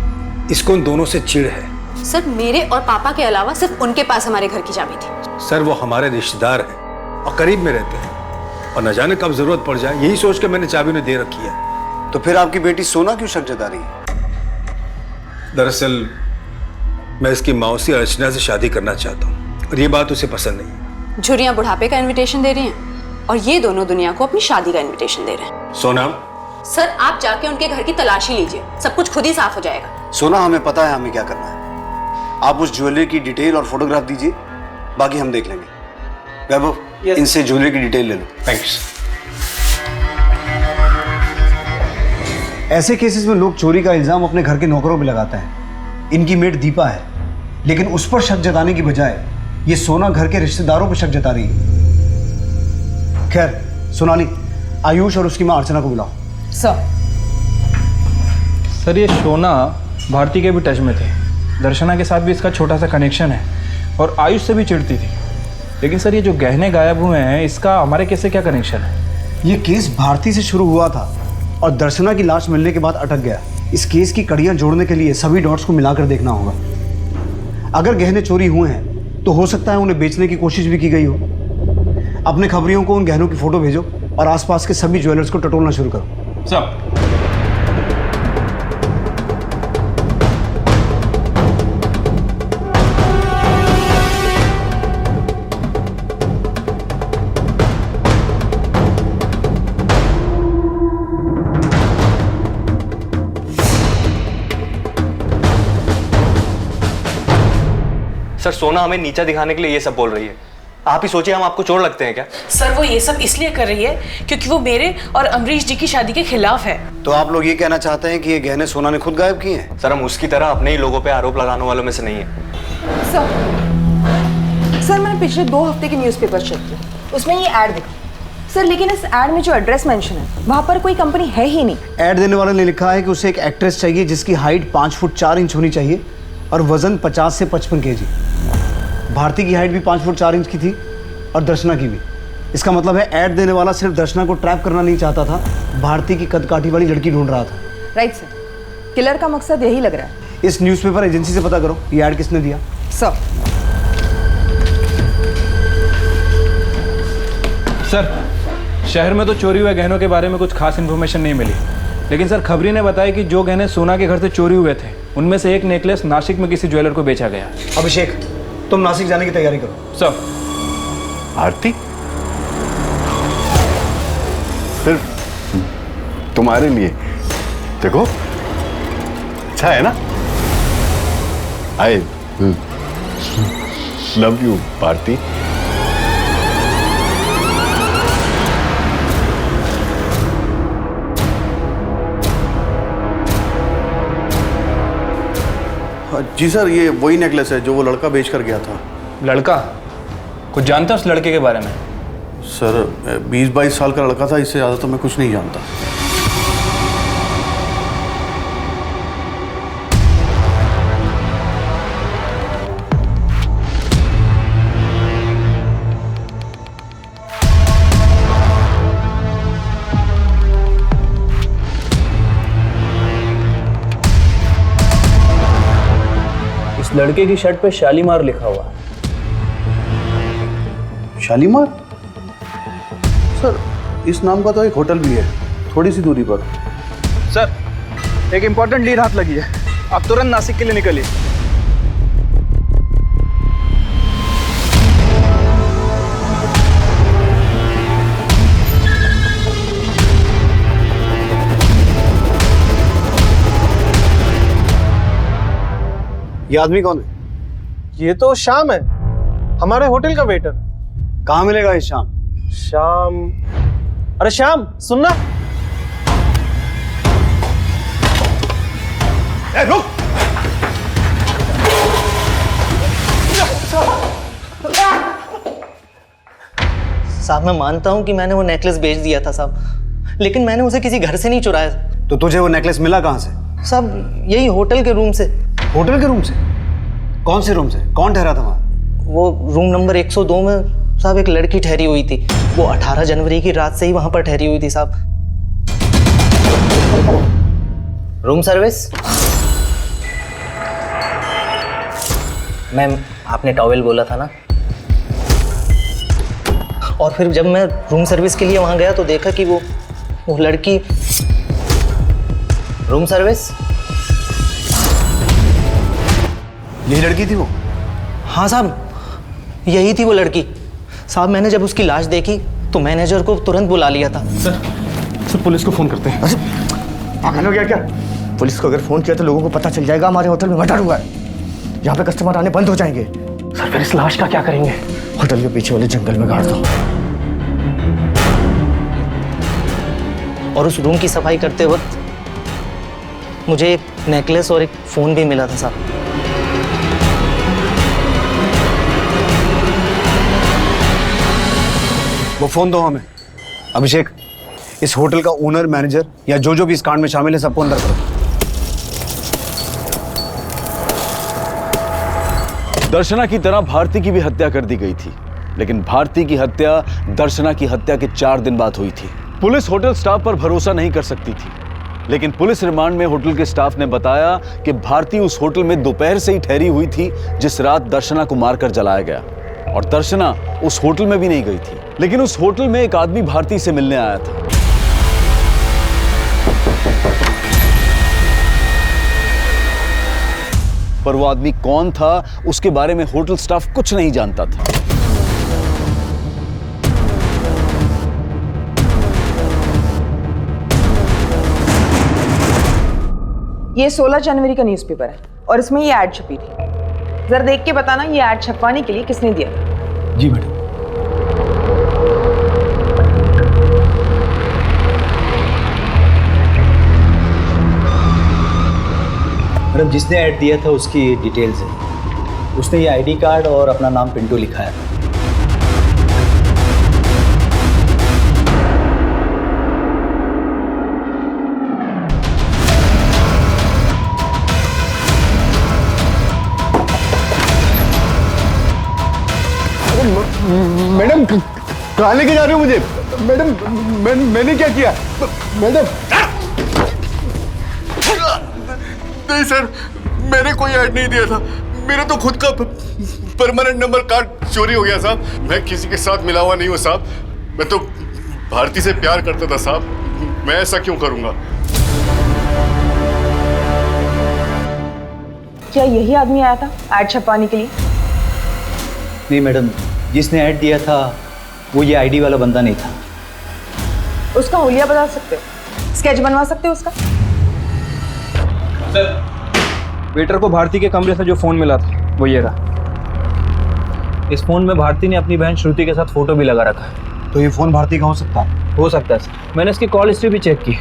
[SPEAKER 12] इसको उन दोनों से चिढ़ है।
[SPEAKER 1] सर मेरे और पापा के अलावा सिर्फ उनके पास हमारे घर की चाबी थी।
[SPEAKER 12] सर वो हमारे रिश्तेदार हैं और करीब में रहते हैं, और न जाने कब जरूरत पड़ जाए, यही सोच के मैंने चाबी उन्हें दे रखी है।
[SPEAKER 3] तो फिर आपकी बेटी सोना क्यों शक जता रही है?
[SPEAKER 12] दरअसल मैं इसकी मौसी अर्चना से शादी करना चाहता हूँ और ये बात उसे पसंद नहीं है।
[SPEAKER 1] झुरियाँ बुढ़ापे का इनविटेशन दे रही हैं और ये दोनों दुनिया को अपनी शादी का इनविटेशन दे रहे हैं।
[SPEAKER 12] सोना,
[SPEAKER 1] सर आप जाके उनके घर की तलाशी लीजिए, सब कुछ खुद ही साफ हो जाएगा।
[SPEAKER 3] सोना, हमें पता है हमें क्या करना है। आप उस ज्वेलरी की डिटेल और फोटोग्राफ दीजिए, बाकी हम देख लेंगे। वैभव, इनसे ज्वेलरी की डिटेल ले लो।
[SPEAKER 12] थैंक्स।
[SPEAKER 3] ऐसे केसेस में लोग चोरी का इल्जाम अपने घर के नौकरों पे लगाते हैं। इनकी मेड दीपा है, लेकिन उस पर शक जताने की बजाय ये सोना घर के रिश्तेदारों पर शक जता रही है। खैर सोनाली, आयुष और उसकी मां अर्चना को बुलाओ।
[SPEAKER 4] सर ये सोना भारती के भी टच में थे, दर्शना के साथ भी इसका छोटा सा कनेक्शन है और आयुष से भी चिढ़ती थी। लेकिन सर ये जो गहने गायब हुए हैं, इसका हमारे केस से क्या कनेक्शन है?
[SPEAKER 3] ये केस भारती से शुरू हुआ था और दर्शना की लाश मिलने के बाद अटक गया। इस केस की कड़ियां जोड़ने के लिए सभी डॉट्स को मिलाकर देखना होगा। अगर गहने चोरी हुए हैं तो हो सकता है उन्हें बेचने की कोशिश भी की गई हो। अपने खबरियों को उन गहनों की फोटो भेजो और आसपास के सभी ज्वेलर्स को टटोलना शुरू करो।
[SPEAKER 4] सब
[SPEAKER 11] सर सोना हमें नीचा दिखाने के लिए ये सब बोल रही है। आप ही सोचिए हम आपको चोर लगते हैं क्या?
[SPEAKER 13] सर वो ये सब इसलिए कर रही है क्योंकि वो मेरे और अमरीश जी की शादी के खिलाफ है।
[SPEAKER 3] तो आप लोग ये कहना चाहते हैं कि ये गहने सोना ने खुद गायब किए हैं?
[SPEAKER 11] सर हम उसकी तरह अपने ही लोगों पे आरोप लगाने वालों में से नहीं है।
[SPEAKER 7] सर मैंने पिछले 2 हफ्ते के न्यूज़पेपर चेक किए, उसमें ये ऐड दिखा। सर लेकिन इस ऐड में जो एड्रेस मेंशन है वहाँ पर कोई कंपनी है ही नहीं।
[SPEAKER 3] ऐड देने वाले ने लिखा है कि उसे एक एक्ट्रेस चाहिए जिसकी हाइट 5 फुट 4 इंच होनी चाहिए और वजन 50 से 55 kg। भारती की हाइट भी 5 फुट 4 इंच की थी और दर्शना की भी। इसका मतलब है ऐड देने वाला सिर्फ दर्शना को ट्रैप करना नहीं चाहता था, भारती की कदकाठी वाली लड़की ढूंढ रहा था।
[SPEAKER 7] राइट सर, किलर का मकसद यही लग रहा है।
[SPEAKER 3] इस न्यूज़पेपर एजेंसी से पता करो ये ऐड किसने दिया।
[SPEAKER 4] सर शहर में तो चोरी हुए गहनों के बारे में कुछ खास इन्फॉर्मेशन नहीं मिली, लेकिन सर खबरी ने बताया कि जो गहने सोना के घर से चोरी हुए थे उनमें से एक नेकलेस नासिक में किसी ज्वेलर को बेचा गया।
[SPEAKER 3] अभिषेक तुम नासिक जाने की तैयारी करो।
[SPEAKER 4] सर
[SPEAKER 10] आरती सिर्फ तुम्हारे लिए, देखो अच्छा है ना। I love you Bharti. जी सर, ये वही नेकलेस है जो वो लड़का बेच कर गया था।
[SPEAKER 4] लड़का? कुछ जानते हो उस लड़के के बारे में?
[SPEAKER 10] सर 20-22 साल का लड़का था, इससे ज़्यादा तो मैं कुछ नहीं जानता।
[SPEAKER 4] इस लड़के की शर्ट पे शालीमार लिखा हुआ है।
[SPEAKER 10] शालीमार? सर इस नाम का तो एक होटल भी है थोड़ी सी दूरी पर।
[SPEAKER 4] सर एक इंपॉर्टेंट लीड हाथ लगी है, आप तुरंत नासिक के लिए निकलिए।
[SPEAKER 3] ये आदमी कौन है?
[SPEAKER 15] ये तो श्याम है, हमारे होटल का वेटर।
[SPEAKER 3] कहाँ मिलेगा ये श्याम?
[SPEAKER 15] श्याम, अरे श्याम सुनना।
[SPEAKER 3] रुक!
[SPEAKER 19] साहब मैं मानता हूँ कि मैंने वो नेकलेस बेच दिया था साहब, लेकिन मैंने उसे किसी घर से नहीं चुराया।
[SPEAKER 3] तो तुझे वो नेकलेस मिला कहाँ से?
[SPEAKER 19] साहब यही होटल के रूम से।
[SPEAKER 3] होटल के रूम से? कौन से रूम से? कौन ठहरा था वहाँ?
[SPEAKER 19] वो रूम नंबर 102 में साहब एक लड़की ठहरी हुई थी। वो 18 जनवरी की रात से ही वहां पर ठहरी हुई थी साहब। Room service? मैम आपने टॉवेल बोला था ना। और फिर जब मैं रूम सर्विस के लिए वहां गया तो देखा कि वो लड़की। Room service?
[SPEAKER 3] यही लड़की थी वो?
[SPEAKER 19] हाँ साहब यही थी वो लड़की। साहब मैंने जब उसकी लाश देखी तो मैनेजर को तुरंत बुला लिया था।
[SPEAKER 11] सर पुलिस को फोन करते हैं। पागल हो गया क्या? पुलिस को अगर फोन किया तो लोगों को पता चल जाएगा हमारे होटल में मर्डर हुआ है, यहाँ पे कस्टमर आने बंद हो जाएंगे। सर फिर इस लाश का क्या करेंगे? होटल के पीछे वाले जंगल में गाड़ दो।
[SPEAKER 19] और उस रूम की सफाई करते वक्त मुझे एक नेकलेस और एक फोन भी मिला था साहब।
[SPEAKER 3] वो फोन दो हमें। अभिषेक, इस होटल का ओनर, मैनेजर या जो भी इस कांड में शामिल है सबको अंदर करो।
[SPEAKER 2] दर्शना की तरह भारती की भी हत्या कर दी गई थी, लेकिन भारती की हत्या दर्शना की हत्या के 4 दिन बाद हुई थी। पुलिस होटल स्टाफ पर भरोसा नहीं कर सकती थी, लेकिन पुलिस रिमांड में होटल के स्टाफ ने बताया कि भारती उस होटल में दोपहर से ही ठहरी हुई थी जिस रात दर्शना को मारकर जलाया गया, और दर्शना उस होटल में भी नहीं गई थी। लेकिन उस होटल में एक आदमी भारती से मिलने आया था। पर वो आदमी कौन था उसके बारे में होटल स्टाफ कुछ नहीं जानता था।
[SPEAKER 7] ये 16 जनवरी का न्यूज़पेपर है और इसमें ये ऐड छपी थी। जरा देख के बताना ये ऐड छपवाने के लिए किसने दिया था?
[SPEAKER 3] जी मैडम।
[SPEAKER 20] मैडम जिसने ऐड दिया था उसकी डिटेल्स है। उसने ये आईडी कार्ड और अपना नाम पिंटू लिखा है।
[SPEAKER 10] मैडम कहाँ लेके जा रहे हो मुझे? मैडम मैंने क्या किया? मैडम नहीं सर, मैंने कोई ऐड नहीं दिया था। मेरा तो खुद का परमानेंट नंबर कार्ड चोरी हो गया साहब। मैं किसी के साथ मिला हुआ नहीं हूँ साहब। मैं तो भारती से प्यार करता था साहब। मैं ऐसा क्यों करूँगा?
[SPEAKER 7] क्या यही आदमी आया था ऐड छपवाने के लिए?
[SPEAKER 20] नहीं मैडम, जिसने ऐड दिया था वो ये आईडी वाला बंदा नहीं था।
[SPEAKER 7] उसका हुलिया बता सकते हो? स्केच बनवा सकते हो उसका?
[SPEAKER 4] सर वेटर को भारती के कमरे से जो फोन मिला था वो ये रहा। इस फोन में भारती ने अपनी बहन श्रुति के साथ फोटो भी लगा रखा है।
[SPEAKER 3] तो ये फोन भारती का हो सकता है?
[SPEAKER 4] हो सकता है सर। मैंने इसकी कॉल हिस्ट्री भी चेक की।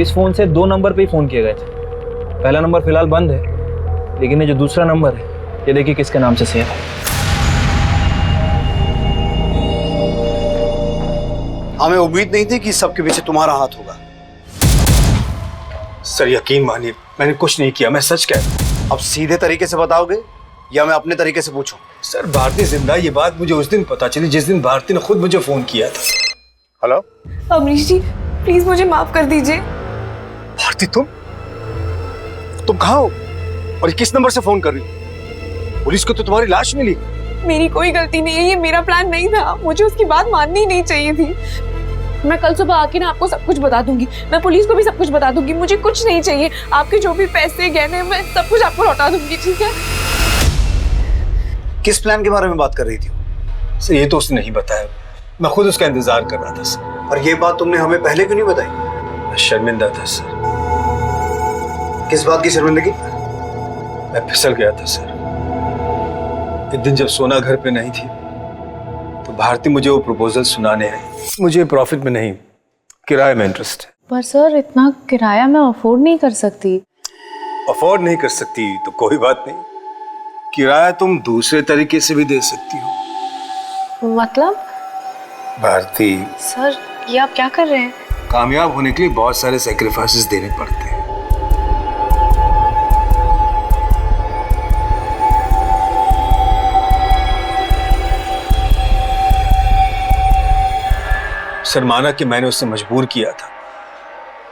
[SPEAKER 4] इस फोन से 2 नंबर पे ही फोन किए गए थे। पहला नंबर फिलहाल बंद है, लेकिन ये जो दूसरा नंबर है, ये देखिए किसके नाम से सेव है।
[SPEAKER 3] हमें उम्मीद नहीं थी कि सबके पीछे तुम्हारा हाथ होगा।
[SPEAKER 12] सर यकीन मानिए, मैंने कुछ नहीं किया, मैं सच कह रहा हूं।
[SPEAKER 3] अब सीधे तरीके से बताओगे या मैं अपने तरीके से पूछूं?
[SPEAKER 12] सर भारती जिंदा, ये बात मुझे उस दिन पता चली जिस दिन भारती ने खुद मुझे फोन किया था। हेलो
[SPEAKER 7] अमरीश जी, प्लीज मुझे माफ कर दीजिए।
[SPEAKER 3] भारती, तुम कहाँ हो और किस नंबर से फोन कर रही हो? पुलिस को तो तुम्हारी लाश मिली।
[SPEAKER 7] मेरी कोई गलती नहीं है, ये मेरा प्लान नहीं था, मुझे उसकी बात माननी ही नहीं चाहिए थी। मैं कल सुबह आके ना आपको सब कुछ बता दूंगी, मैं पुलिस को भी सब कुछ बता दूंगी। मुझे कुछ नहीं चाहिए, आपके जो भी पैसे गहने मैं सब कुछ आपको लौटा दूंगी, ठीक है?
[SPEAKER 3] किस प्लान के बारे में बात कर रही थी?
[SPEAKER 12] सर ये तो उसने नहीं बताया, मैं खुद उसका इंतजार कर रहा था सर।
[SPEAKER 3] और ये बात तुमने हमें पहले क्यों नहीं बताई?
[SPEAKER 12] मैं शर्मिंदा था सर।
[SPEAKER 3] किस बात की शर्मिंदगी?
[SPEAKER 12] मैं फिसल गया था सर। एक दिन जब सोना घर पे नहीं थी तो भारती मुझे वो प्रपोजल सुनाने आई। मुझे प्रॉफिट में नहीं, किराए में इंटरेस्ट है।
[SPEAKER 1] पर सर इतना किराया मैं अफोर्ड नहीं कर सकती।
[SPEAKER 12] अफोर्ड नहीं कर सकती तो कोई बात नहीं, किराया तुम दूसरे तरीके से भी दे सकती हो।
[SPEAKER 1] मतलब?
[SPEAKER 12] भारती
[SPEAKER 1] सर ये आप क्या कर रहे हैं?
[SPEAKER 12] कामयाब होने के लिए बहुत सारे सैक्रिफाइसेस देने पड़ते हैं। सर माना कि मैंने उससे मजबूर किया था,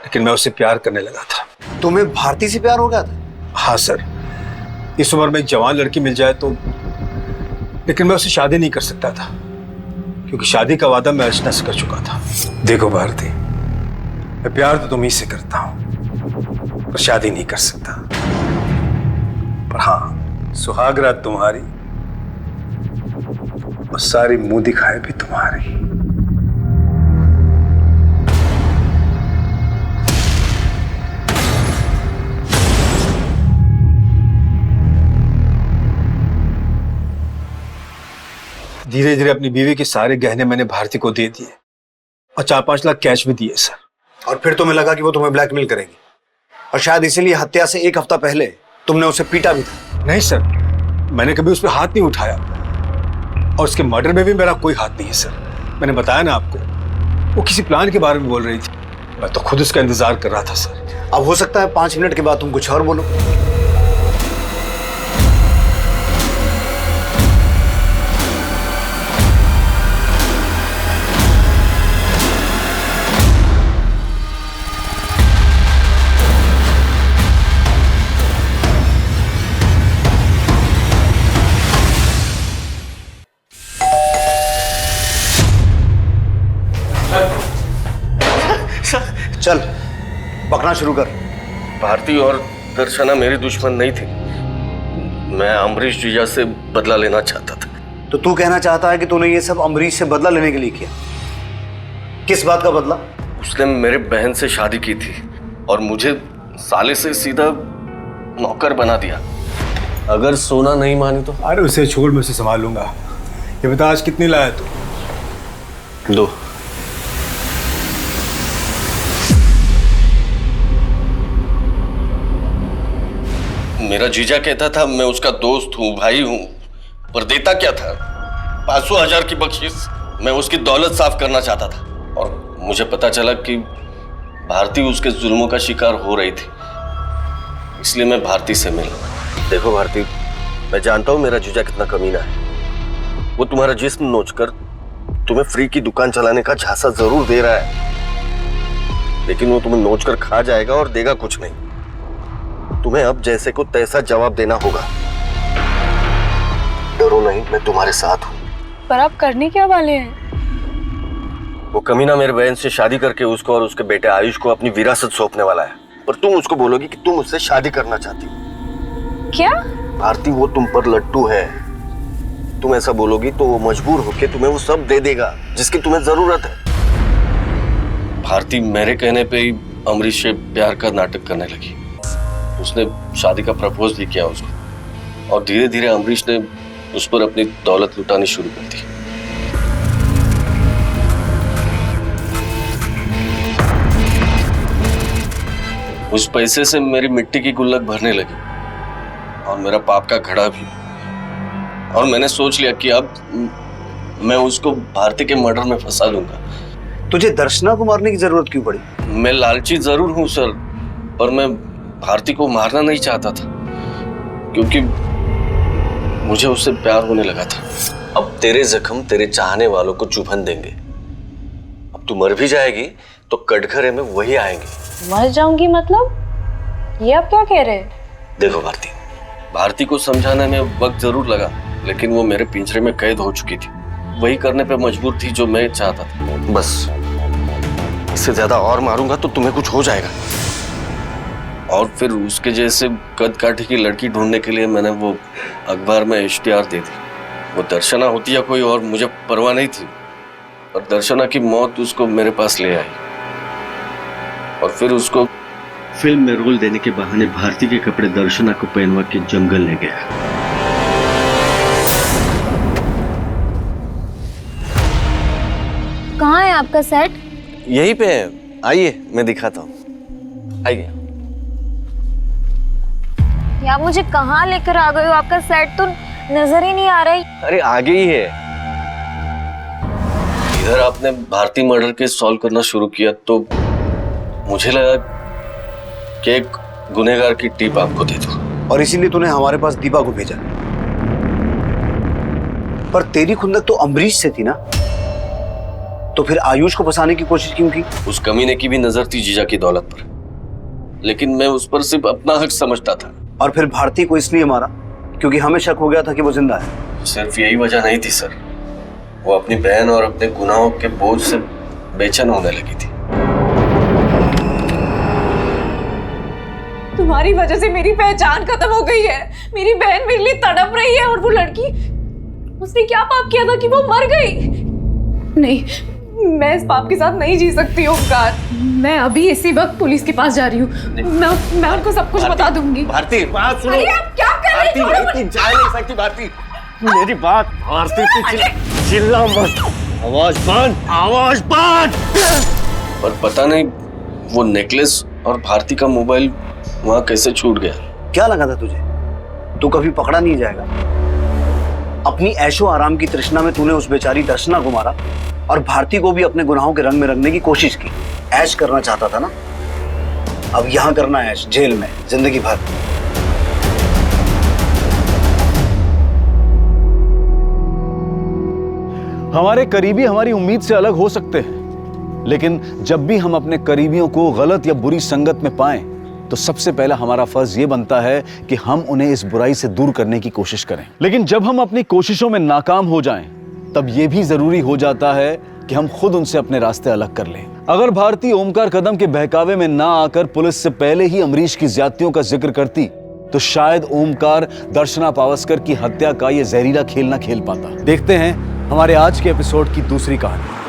[SPEAKER 12] लेकिन मैं उससे प्यार करने लगा था।
[SPEAKER 3] तुम्हें भारती से प्यार हो गया था?
[SPEAKER 12] हाँ सर, इस उम्र में एक जवान लड़की मिल जाए तो, लेकिन मैं उससे शादी नहीं कर सकता था क्योंकि शादी का वादा मैं अर्चना से कर चुका था। देखो भारती, मैं प्यार तो तुम ही से करता हूं पर शादी नहीं कर सकता। पर हाँ, सुहागरात तुम्हारी और सारी मुंह दिखाए भी तुम्हारी। धीरे धीरे अपनी बीवी के सारे गहने मैंने भारती को दे दिए और 4-5 लाख कैश भी दिए सर।
[SPEAKER 3] और फिर तुम्हें लगा कि वो तुम्हें ब्लैकमेल करेगी और शायद इसीलिए हत्या से 1 हफ्ता पहले तुमने उसे पीटा भी था।
[SPEAKER 12] नहीं सर, मैंने कभी उस पर हाथ नहीं उठाया और उसके मर्डर में भी मेरा कोई हाथ नहीं है सर। मैंने बताया ना आपको, वो किसी प्लान के बारे में बोल रही थी, मैं तो खुद उसका इंतजार कर रहा था सर।
[SPEAKER 3] अब हो सकता है 5 मिनट के बाद तुम कुछ और बोलो। चल पकना शुरू कर।
[SPEAKER 9] भारती और दर्शना मेरी दुश्मन नहीं थी, मैं अमरीश जीजा से बदला लेना चाहता था।
[SPEAKER 3] तो तू कहना चाहता है कि तूने ये सब अमरीश से बदला लेने के लिए किया? किस बात का बदला?
[SPEAKER 9] उसने मेरे बहन से शादी की थी और मुझे साले से सीधा नौकर बना दिया। अगर सोना नहीं मानी तो?
[SPEAKER 12] अरे उसे छोड़, मैं उसे संभाल लूंगा। ये बता आज कितनी लाया तू?
[SPEAKER 9] 2। मेरा जीजा कहता था मैं उसका दोस्त हूँ, भाई हूँ, पर देता क्या था? 500,000 की बख्शीश। मैं उसकी दौलत साफ करना चाहता था और मुझे पता चला कि भारती उसके जुल्मों का शिकार हो रही थी, इसलिए मैं भारती से मिला। देखो भारती, मैं जानता हूँ मेरा जीजा कितना कमीना है। वो तुम्हारा जिस्म नोचकर तुम्हें फ्री की दुकान चलाने का झांसा जरूर दे रहा है, लेकिन वो तुम्हें नोचकर खा जाएगा और देगा कुछ नहीं। तुम्हें अब जैसे को तैसा जवाब देना होगा। डरो नहीं, मैं तुम्हारे साथ हूँ।
[SPEAKER 1] पर आप करने क्या वाले हैं?
[SPEAKER 9] वो कमीना मेरे बहन से शादी करके उसको और उसके बेटे आयुष को अपनी विरासत सौंपने वाला है, पर तुम उसको बोलोगी कि तुम उससे शादी करना चाहती हो।
[SPEAKER 1] क्या?
[SPEAKER 9] भारती वो तुम पर लट्टू है। तुम ऐसा बोलोगी तो वो मजबूर होकर तुम्हें वो सब दे देगा जिसकी तुम्हें जरूरत है। भारती मेरे कहने पे ही अमरीश से प्यार का नाटक करने लगी। उसने शादी का प्रपोज भी किया उसको और धीरे धीरे अमरीश ने उस पर अपनी दौलत लुटानी शुरू कर दी। उस पैसे से मेरी मिट्टी की गुल्लक भरने लगी और मेरा पाप का घड़ा भी। और मैंने सोच लिया कि अब मैं उसको भारती के मर्डर में फंसा दूंगा।
[SPEAKER 3] तुझे दर्शना को मारने की जरूरत क्यों पड़ी?
[SPEAKER 9] मैं लालची जरूर हूं सर, पर मैं भारती को मारना नहीं चाहता था, क्योंकि मुझे उससे प्यार होने लगा था। अब तेरे जख्म तेरे चाहने वालों को चुभन देंगे। अब तू मर भी जाएगी तो कटघरे में वही आएंगे।
[SPEAKER 1] मर जाऊंगी मतलब? ये आप क्या कह रहे हैं?
[SPEAKER 9] देखो भारती को समझाने में वक्त जरूर लगा, लेकिन वो मेरे पिंजरे में कैद हो चुकी थी। वही करने पे मजबूर थी जो मैं चाहता था। बस इससे ज्यादा और मारूंगा तो तुम्हें कुछ हो जाएगा। और फिर उसके जैसे कद काठी की लड़की ढूंढने के लिए मैंने वो अखबार में इश्तिहार दे दी। वो दर्शना होती या कोई और मुझे परवाह नहीं थी, और दर्शना की मौत उसको मेरे पास ले आई। और फिर उसको
[SPEAKER 21] फिल्म में रोल देने के बहाने भारती के कपड़े दर्शना को पहनवा के जंगल ले गया।
[SPEAKER 17] कहाँ है आपका सेट?
[SPEAKER 9] यहीं पे है, आइए मैं दिखाता हूँ। आइए।
[SPEAKER 17] या मुझे कहाँ लेकर आ गए हो? आपका सेट तो नजर ही नहीं आ रहा है।
[SPEAKER 9] अरे आगे ही है। इधर आपने भारती मर्डर केस सॉल्व करना शुरू किया तो मुझे लगा कि एक गुनहगार की टिप आपको दे दूं।
[SPEAKER 3] और इसीलिए तूने हमारे पास दीपा को भेजा। पर तेरी खुंदक तो अमरीश से थी ना, तो फिर आयुष को फंसाने की कोशिश क्यों की?
[SPEAKER 9] उस कमीने की भी नजर थी जीजा की दौलत पर, लेकिन मैं उस पर सिर्फ अपना हक समझता था।
[SPEAKER 3] और फिर भारती को इसलिए मारा क्योंकि हमें शक हो गया था कि वो जिंदा है।
[SPEAKER 9] सिर्फ यही वजह नहीं थी सर, वो अपनी बहन और अपने गुनाहों के बोझ से बेचैन होने लगी थी।
[SPEAKER 1] तुम्हारी वजह से मेरी पहचान खत्म हो गई है। मेरी बहन मेरे लिए तड़प रही है, और वो लड़की, उसने क्या पाप किया था कि वो मर गई? नहीं, मैं इस पाप के साथ नहीं जी सकती ओमकार। मैं अभी इसी वक्त पुलिस के पास जा रही हूँ। मैं उनको सब कुछ बता दूंगी।
[SPEAKER 9] भारती बात सुनो।
[SPEAKER 1] अरे आप क्या कर रहे हैं?
[SPEAKER 9] भारती जा नहीं सकती। भारती मेरी बात। भारती चिल्ला मत, आवाज बंद, आवाज बंद। पर पता नहीं वो नेकलेस और भारती का मोबाइल वहां कैसे छूट गया।
[SPEAKER 3] क्या लगा था तुझे तू कभी पकड़ा नहीं जाएगा? अपनी ऐशो आराम की तृष्णा में तूने उस बेचारी दर्शना को मारा और भारती को भी अपने गुनाहों के रंग में रंगने की कोशिश की। ऐश करना चाहता था ना, अब यहां करना है ऐश, जेल में जिंदगी भर।
[SPEAKER 2] हमारे करीबी हमारी उम्मीद से अलग हो सकते हैं, लेकिन जब भी हम अपने करीबियों को गलत या बुरी संगत में पाएं, तो सबसे पहला हमारा फर्ज ये बनता है कि हम उन्हें इस बुराई से दूर करने की कोशिश करें। लेकिन जब हम अपनी कोशिशों में नाकाम हो जाएं, तब यह भी जरूरी हो जाता है कि हम खुद उनसे अपने रास्ते अलग कर लें। अगर भारती ओमकार कदम के बहकावे में ना आकर पुलिस से पहले ही अमरीश की ज्यादतियों का जिक्र करती, तो शायद ओमकार दर्शना पावस्कर की हत्या का यह जहरीला खेल ना खेल पाता। देखते हैं हमारे आज के एपिसोड की दूसरी कहानी।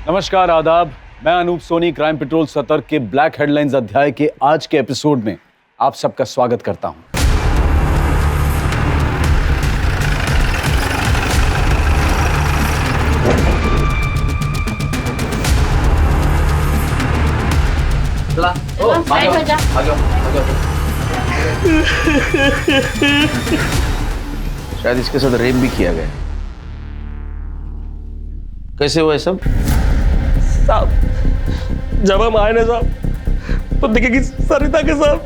[SPEAKER 2] नमस्कार, आदाब। मैं अनूप सोनी क्राइम पेट्रोल सतर्क के ब्लैक हेडलाइंस अध्याय के आज के एपिसोड में आप सबका स्वागत करता हूं।
[SPEAKER 22] शायद इसके साथ रेप भी किया गया। कैसे हुआ है सब?
[SPEAKER 23] साहब, जब हम आए ना साहब, तो देखे कि सरिता के साथ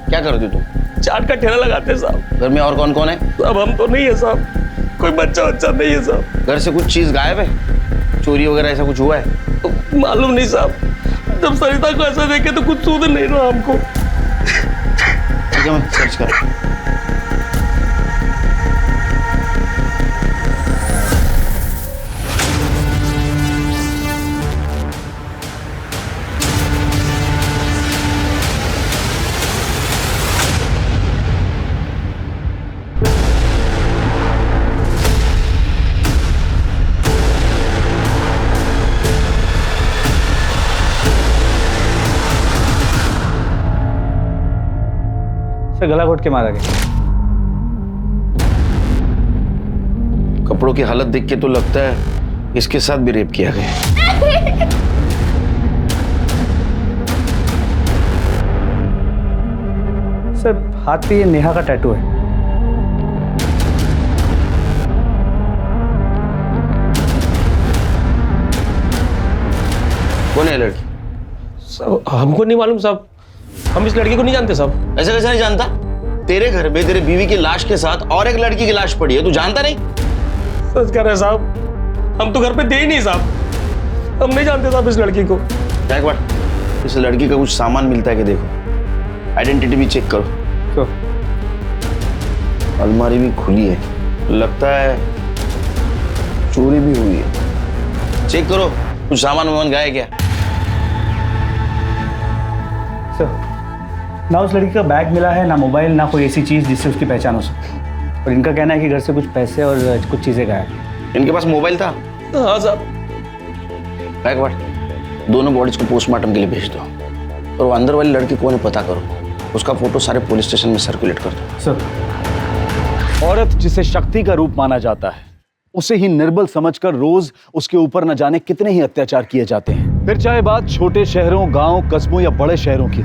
[SPEAKER 22] क्या करते तुम?
[SPEAKER 23] चाट का ठेला लगाते साहब।
[SPEAKER 22] घर में और कौन कौन है?
[SPEAKER 23] साहब हम तो नहीं है साहब, कोई बच्चा नहीं है साहब।
[SPEAKER 22] घर से कुछ चीज गायब है? चोरी वगैरह ऐसा कुछ हुआ है?
[SPEAKER 23] तो मालूम नहीं साहब, जब सरिता को ऐसा देखे तो कुछ सूझ नहीं रहा हमको।
[SPEAKER 22] ठीक है, मैं सर्च कर।
[SPEAKER 20] गला घोट के मारा गया।
[SPEAKER 22] कपड़ों की हालत देख के तो लगता है इसके साथ भी रेप किया गया।
[SPEAKER 20] सर हाथ पे ये नेहा का टैटू है।
[SPEAKER 19] कौन है लड़की?
[SPEAKER 23] सब हमको नहीं मालूम साहब, हम इस लड़की को नहीं जानते साहब।
[SPEAKER 19] ऐसे कैसे नहीं जानता? तेरे घर में तेरे बीवी की लाश के साथ और एक लड़की की लाश पड़ी है, तू जानता नहीं?
[SPEAKER 23] सच कह रहे हैं साहब, हम तो घर पे थे ही नहीं साहब, हम नहीं जानते साहब इस लड़की को।
[SPEAKER 19] एक बार इस लड़की का कुछ सामान मिलता है कि देखो, आइडेंटिटी भी चेक करो। अलमारी भी खुली है, लगता है चोरी भी हुई है। चेक करो, कुछ सामान वामान गया है क्या?
[SPEAKER 20] सर ना उस लड़की का बैग मिला है, ना मोबाइल, ना कोई ऐसी चीज जिससे उसकी पहचान हो सके। और इनका कहना है कि घर से कुछ पैसे और कुछ चीजें गायब।
[SPEAKER 19] इनके पास मोबाइल था?
[SPEAKER 23] हाँ साहब।
[SPEAKER 19] एक बार दोनों बॉडीज को पोस्टमार्टम के लिए भेज दो, और वो अंदर वाली लड़की कौन है पता करो, उसका फोटो सारे पुलिस स्टेशन में सर्कुलेट कर दो।
[SPEAKER 20] सर
[SPEAKER 2] औरत जिसे शक्ति का रूप माना जाता है, उसे ही निर्बल समझकर रोज उसके ऊपर न जाने कितने ही अत्याचार किए जाते हैं। फिर चाहे बात छोटे शहरों, गांव, कस्बों या बड़े शहरों की,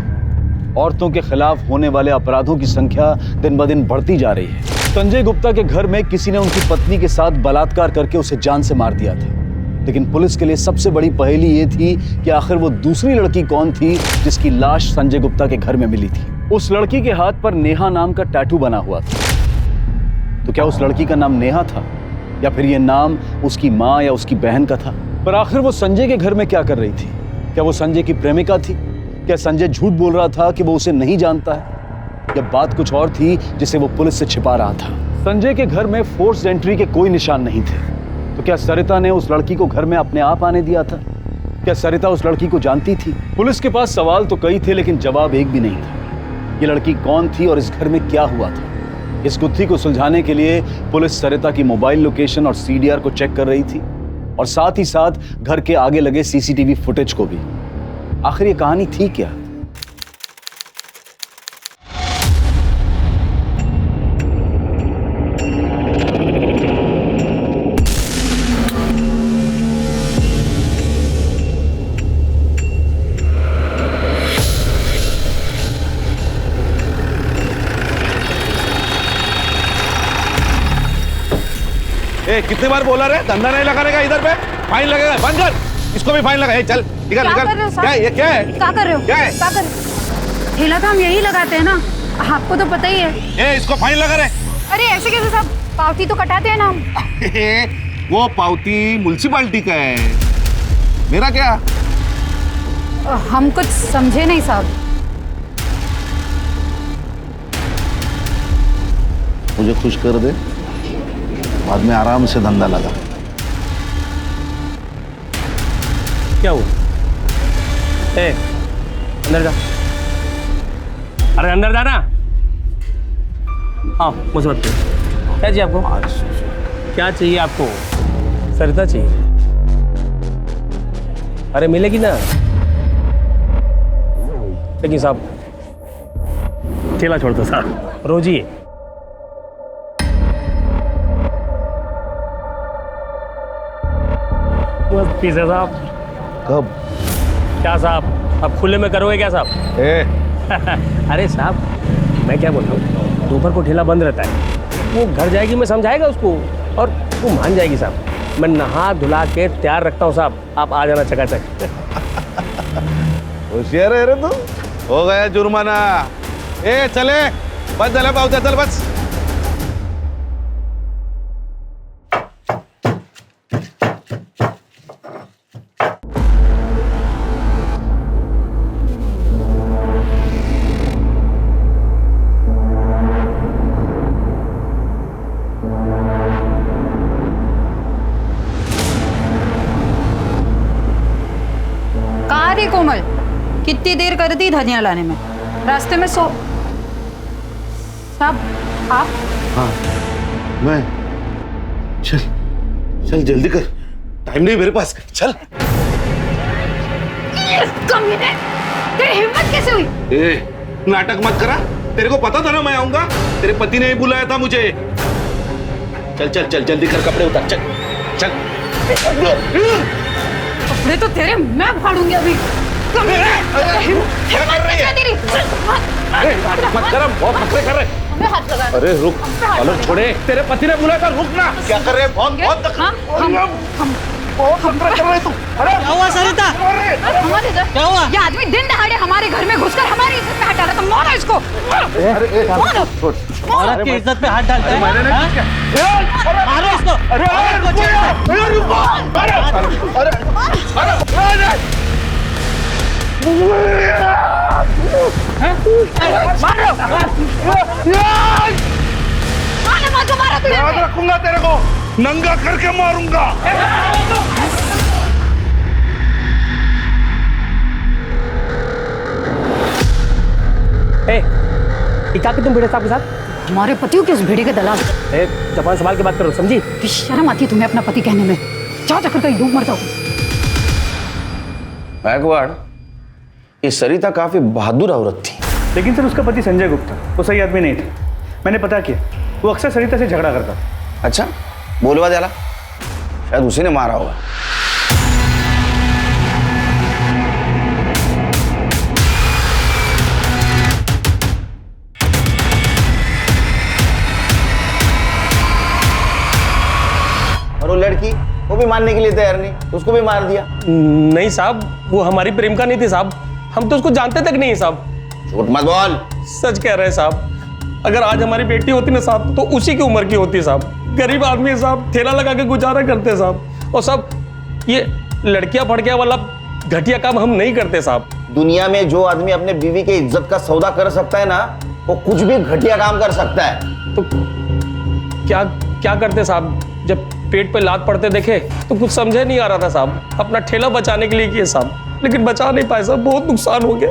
[SPEAKER 2] औरतों के खिलाफ होने वाले अपराधों की संख्या दिन ब दिन बढ़ती जा रही है। संजय गुप्ता के घर में किसी ने उनकी पत्नी के साथ बलात्कार करके उसे जान से मार दिया था, लेकिन पुलिस के लिए सबसे बड़ी पहेली ये थी कि आखिर वो दूसरी लड़की कौन थी जिसकी लाश संजय गुप्ता के घर में मिली थी। उस लड़की के हाथ पर नेहा नाम का टैटू बना हुआ था। तो क्या उस लड़की का नाम नेहा था, या फिर ये नाम उसकी माँ या उसकी बहन का था? पर आखिर वो संजय के घर में क्या कर रही थी? क्या वो संजय की प्रेमिका थी? क्या संजय झूठ बोल रहा था कि वो उसे नहीं जानता है, या बात कुछ और थी जिसे वो पुलिस से छिपा रहा था? संजय के घर में फोर्स एंट्री के कोई निशान नहीं थे, तो क्या सरिता ने उस लड़की को घर में अपने आप आने दिया था? क्या सरिता उस लड़की को जानती थी? पुलिस के पास सवाल तो कई थे, लेकिन जवाब एक भी नहीं था। ये लड़की कौन थी और इस घर में क्या हुआ था? इस गुत्थी को सुलझाने के लिए पुलिस सरिता की मोबाइल लोकेशन और सीडीआर को चेक कर रही थी, और साथ ही साथ घर के आगे लगे सीसीटीवी फुटेज को भी। आखिर ये कहानी थी क्या?
[SPEAKER 5] कितनी बार बोला रे, धंधा नहीं लगाने का इधर पे, फाइन लगेगा, बंद कर, इसको भी फाइन लगा। चल निकल निकल। क्या ये क्या है?
[SPEAKER 8] क्या कर रहे हो?
[SPEAKER 5] क्या है?
[SPEAKER 8] क्या कर? ठेला तो हम यही लगाते हैं ना, आपको तो पता ही है।
[SPEAKER 5] इसको फाइन लगा रे।
[SPEAKER 8] अरे ऐसे कैसे साहब, पावती तो कटाते हैं ना हम।
[SPEAKER 5] वो पावती म्युनिसिपालिटी का है, मेरा क्या?
[SPEAKER 8] हम कुछ समझे नहीं साहब।
[SPEAKER 5] मुझे खुश कर दे, बाद में आराम से धंधा लगा।
[SPEAKER 23] क्या हुआ? अंदर जा। अरे अंदर जाना। हाँ मुझे बताइए, क्या चाहिए आपको? क्या चाहिए आपको? सरिता चाहिए? अरे मिलेगी ना। लेकिन साहब ठेला छोड़ दो साहब, रोज ही पीछे साहब।
[SPEAKER 5] कब?
[SPEAKER 23] क्या साहब, अब खुले में करोगे क्या साहब? अरे साहब मैं क्या बोल रहा हूँ, दोपहर को ठेला बंद रहता है, वो घर जाएगी, मैं समझाएगा उसको और वो मान जाएगी साहब। मैं नहा धुला के तैयार रखता हूँ साहब, आप आ जाना चकाचक।
[SPEAKER 5] होशियार है रे तू। हो गया जुर्माना। चले बस, चले पावत्या, चल बस।
[SPEAKER 8] कोमल, कितनी देर कर दी धनिया लाने में? रास्ते में साहब आप?
[SPEAKER 5] हाँ मैं। चल चल जल्दी कर, टाइम नहीं मेरे पास, चल।
[SPEAKER 8] कमीने, तेरी हिम्मत कैसे हुई?
[SPEAKER 5] नाटक मत करा, तेरे को पता था ना मैं आऊंगा, तेरे पति ने ही बुलाया था मुझे। चल चल चल जल्दी कर, कपड़े उतार, चल चल।
[SPEAKER 8] कपड़े तो तेरे मैं फाड़ूंगी अभी।
[SPEAKER 5] क्या कर रही है?
[SPEAKER 23] मत कर, बहुत नखरे कर रहे।
[SPEAKER 17] हाथ लगा।
[SPEAKER 23] अरे रुक, अलग छोड़े, तेरे पति ने बुलाया था, रुक ना।
[SPEAKER 5] क्या कर रहे हैं? बहुत बहुत नखरे कर रहे तू। अरे
[SPEAKER 7] क्या हुआ सरिता?
[SPEAKER 8] हमारे घर
[SPEAKER 7] क्या हुआ?
[SPEAKER 8] ये आदमी दिन दहाड़े हमारे घर में घुसकर हमारी इज्जत पे हाथ डाला, तो मारो इसको।
[SPEAKER 7] औरत की इज्जत पे हाथ डालता है? मारो इसको।
[SPEAKER 5] याद रखूंगा तेरे को, नंगा करके मारूंगा।
[SPEAKER 23] क्या तुम भिड़े साहब के साथ?
[SPEAKER 8] हमारे पतियों के उस भिड़े के दलाल।
[SPEAKER 23] जबान संभाल के बात करो, समझी?
[SPEAKER 8] शर्म आती है तुम्हें अपना पति कहने में? जाओ जाकर कहीं डूब मर जाओ।
[SPEAKER 19] गायकवाड़, ये सरिता काफी बहादुर औरत थी।
[SPEAKER 20] लेकिन सर उसका पति संजय गुप्ता वो सही आदमी नहीं था। मैंने पता किया, वो अक्सर सरिता से झगड़ा करता।
[SPEAKER 19] अच्छा, बोलवा जाला, शायद उसी ने मारा होगा। और वो लड़की, वो भी मानने के लिए तैयार नहीं, उसको भी मार दिया।
[SPEAKER 23] नहीं साहब, वो हमारी प्रेमिका नहीं थी साहब, हम तो उसको जानते तक नहीं साहब।
[SPEAKER 19] झूठ मत बोल।
[SPEAKER 23] सच कह रहे हैं साहब, अगर आज हमारी बेटी होती ना साहब, तो उसी की उम्र की होती साहब। गरीब आदमी साहब, ठेला लगा के गुजारा करते साहब। और साहब, ये लड़कियां फड़कियां वाला घटिया काम हम नहीं करते साहब।
[SPEAKER 19] दुनिया में जो आदमी अपने बीवी के इज्जत का सौदा कर सकता है ना, वो कुछ भी घटिया काम कर सकता है।
[SPEAKER 23] तो क्या क्या करते साहब? जब पेट पे लात पड़ते देखे तो कुछ समझे नहीं आ रहा था साहब। अपना ठेला बचाने के लिए किए साहब, लेकिन बचा नहीं पाए साहब, बहुत नुकसान हो गया।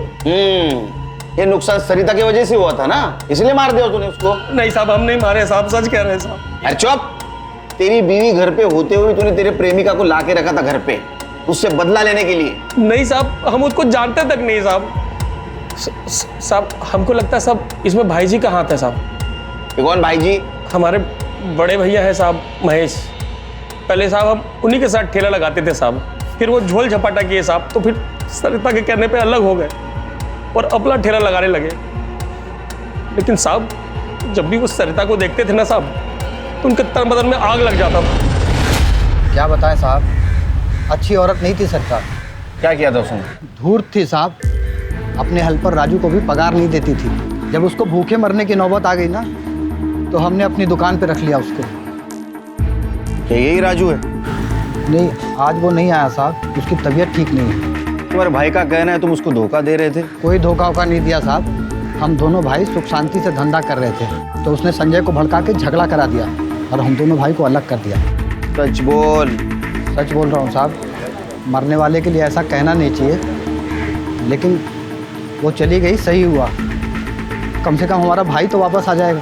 [SPEAKER 19] ये नुकसान सरिता की वजह से हुआ था ना, इसलिए मार दिया तूने उसको।
[SPEAKER 23] नहीं साहब, हम नहीं मारे साहब, सच कह रहे हैं साहब।
[SPEAKER 19] अरे चुप, तेरी बीवी घर पे होते हुए तूने तेरे प्रेमिका को लाके रखा था घर पे, उससे बदला लेने के लिए।
[SPEAKER 23] नहीं साहब, हम उसको जानते तक नहीं साहब। साहब, हमको लगता है साहब इसमें भाई जी का हाथ है साहब।
[SPEAKER 19] कौन भाई जी?
[SPEAKER 23] हमारे बड़े भैया है साहब, महेश। पहले साहब हम उन्हीं के साथ ठेला लगाते थे साहब, फिर वो झोल झपाटा किए साहब, तो फिर सरिता के कहने पे अलग हो गए और अपना ठेला लगाने लगे। लेकिन साहब, जब भी वो सरिता को देखते थे ना साहब, तो उनके तन बदन में आग लग जाता था।
[SPEAKER 14] क्या बताएं साहब, अच्छी औरत नहीं थी सरिता।
[SPEAKER 19] क्या किया था उसने?
[SPEAKER 14] धूर्त थी साहब, अपने हेल्पर राजू को भी पगार नहीं देती थी। जब उसको भूखे मरने की नौबत आ गई ना, तो हमने अपनी दुकान पे रख लिया उसको।
[SPEAKER 19] क्या यही राजू है?
[SPEAKER 14] नहीं, आज वो नहीं आया साहब, उसकी तबीयत ठीक नहीं है।
[SPEAKER 19] तुम्हारे भाई का कहना है तुम उसको धोखा दे रहे थे?
[SPEAKER 14] कोई धोखा वोखा नहीं दिया साहब, हम दोनों भाई सुख शांति से धंधा कर रहे थे, तो उसने संजय को भड़का के झगड़ा करा दिया और हम दोनों भाई को अलग कर दिया।
[SPEAKER 19] सच बोल।
[SPEAKER 14] सच बोल रहा हूँ साहब, मरने वाले के लिए ऐसा कहना नहीं चाहिए, लेकिन वो चली गई, सही हुआ। कम से कम हमारा भाई तो वापस आ जाएगा।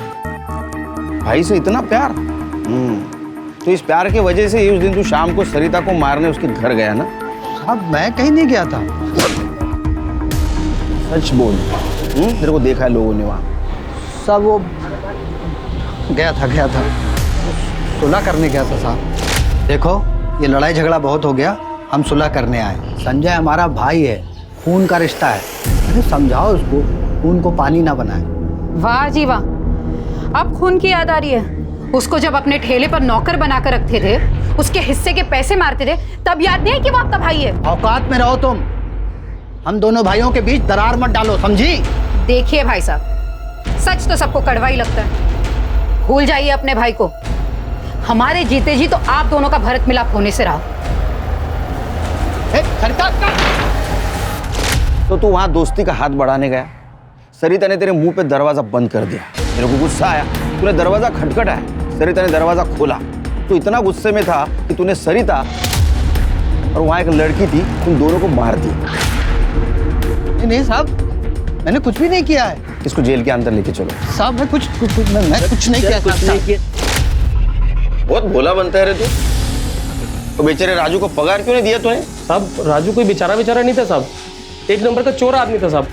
[SPEAKER 19] भाई से इतना प्यार? तो इस प्यार की वजह से ही उस दिन तू शाम को सरिता को मारने उसके घर गया ना?
[SPEAKER 14] साहब, मैं कहीं नहीं गया था।
[SPEAKER 19] सच बोल। तेरे को देखा है लोगों ने वहाँ?
[SPEAKER 14] साहब, वो गया था, सुलह करने गया था साहब। देखो, ये लड़ाई झगड़ा बहुत हो गया, हम सुलह करने आए। संजय हमारा भाई है, खून का रिश्ता है। अरे समझाओ उसको, खून को पानी ना बनाए।
[SPEAKER 8] वाह जी वाह, अब खून की याद आ रही है। उसको जब अपने ठेले पर नौकर बनाकर रखते थे, उसके हिस्से के पैसे मारते थे, तब याद नहीं कि वो आपका भाई है?
[SPEAKER 14] औकात में रहो तुम, हम दोनों भाइयों के बीच दरार मत डालो, समझी?
[SPEAKER 8] देखिए भाई साहब, सच तो सबको कड़वा ही लगता है। भूल जाइए अपने भाई को। हमारे जीते जी तो आप दोनों का भरत मिलाप होने से रहा।
[SPEAKER 19] तो तू वहां दोस्ती का हाथ बढ़ाने गया, सरिता ने तेरे मुंह पे दरवाजा बंद कर दिया। मेरे को गुस्सा आया, तूने दरवाजा खटखटाया, सरिता ने दरवाजा खोला। तो इतना गुस्से में था कि तूने सरिता और वहां एक लड़की थी, तुम दोनों को मार दिया।
[SPEAKER 14] नहीं साहब, मैंने कुछ भी नहीं किया है।
[SPEAKER 19] इसको जेल के अंदर लेके चलो।
[SPEAKER 14] साहब, मैं कुछ नहीं किया।
[SPEAKER 19] बहुत भोला बनता है रे तू। तो बेचारे राजू को पगार क्यों नहीं दिया तूने?
[SPEAKER 23] साहब, राजू कोई बेचारा नहीं था साहब, एक नंबर का चोर आदमी था साहब।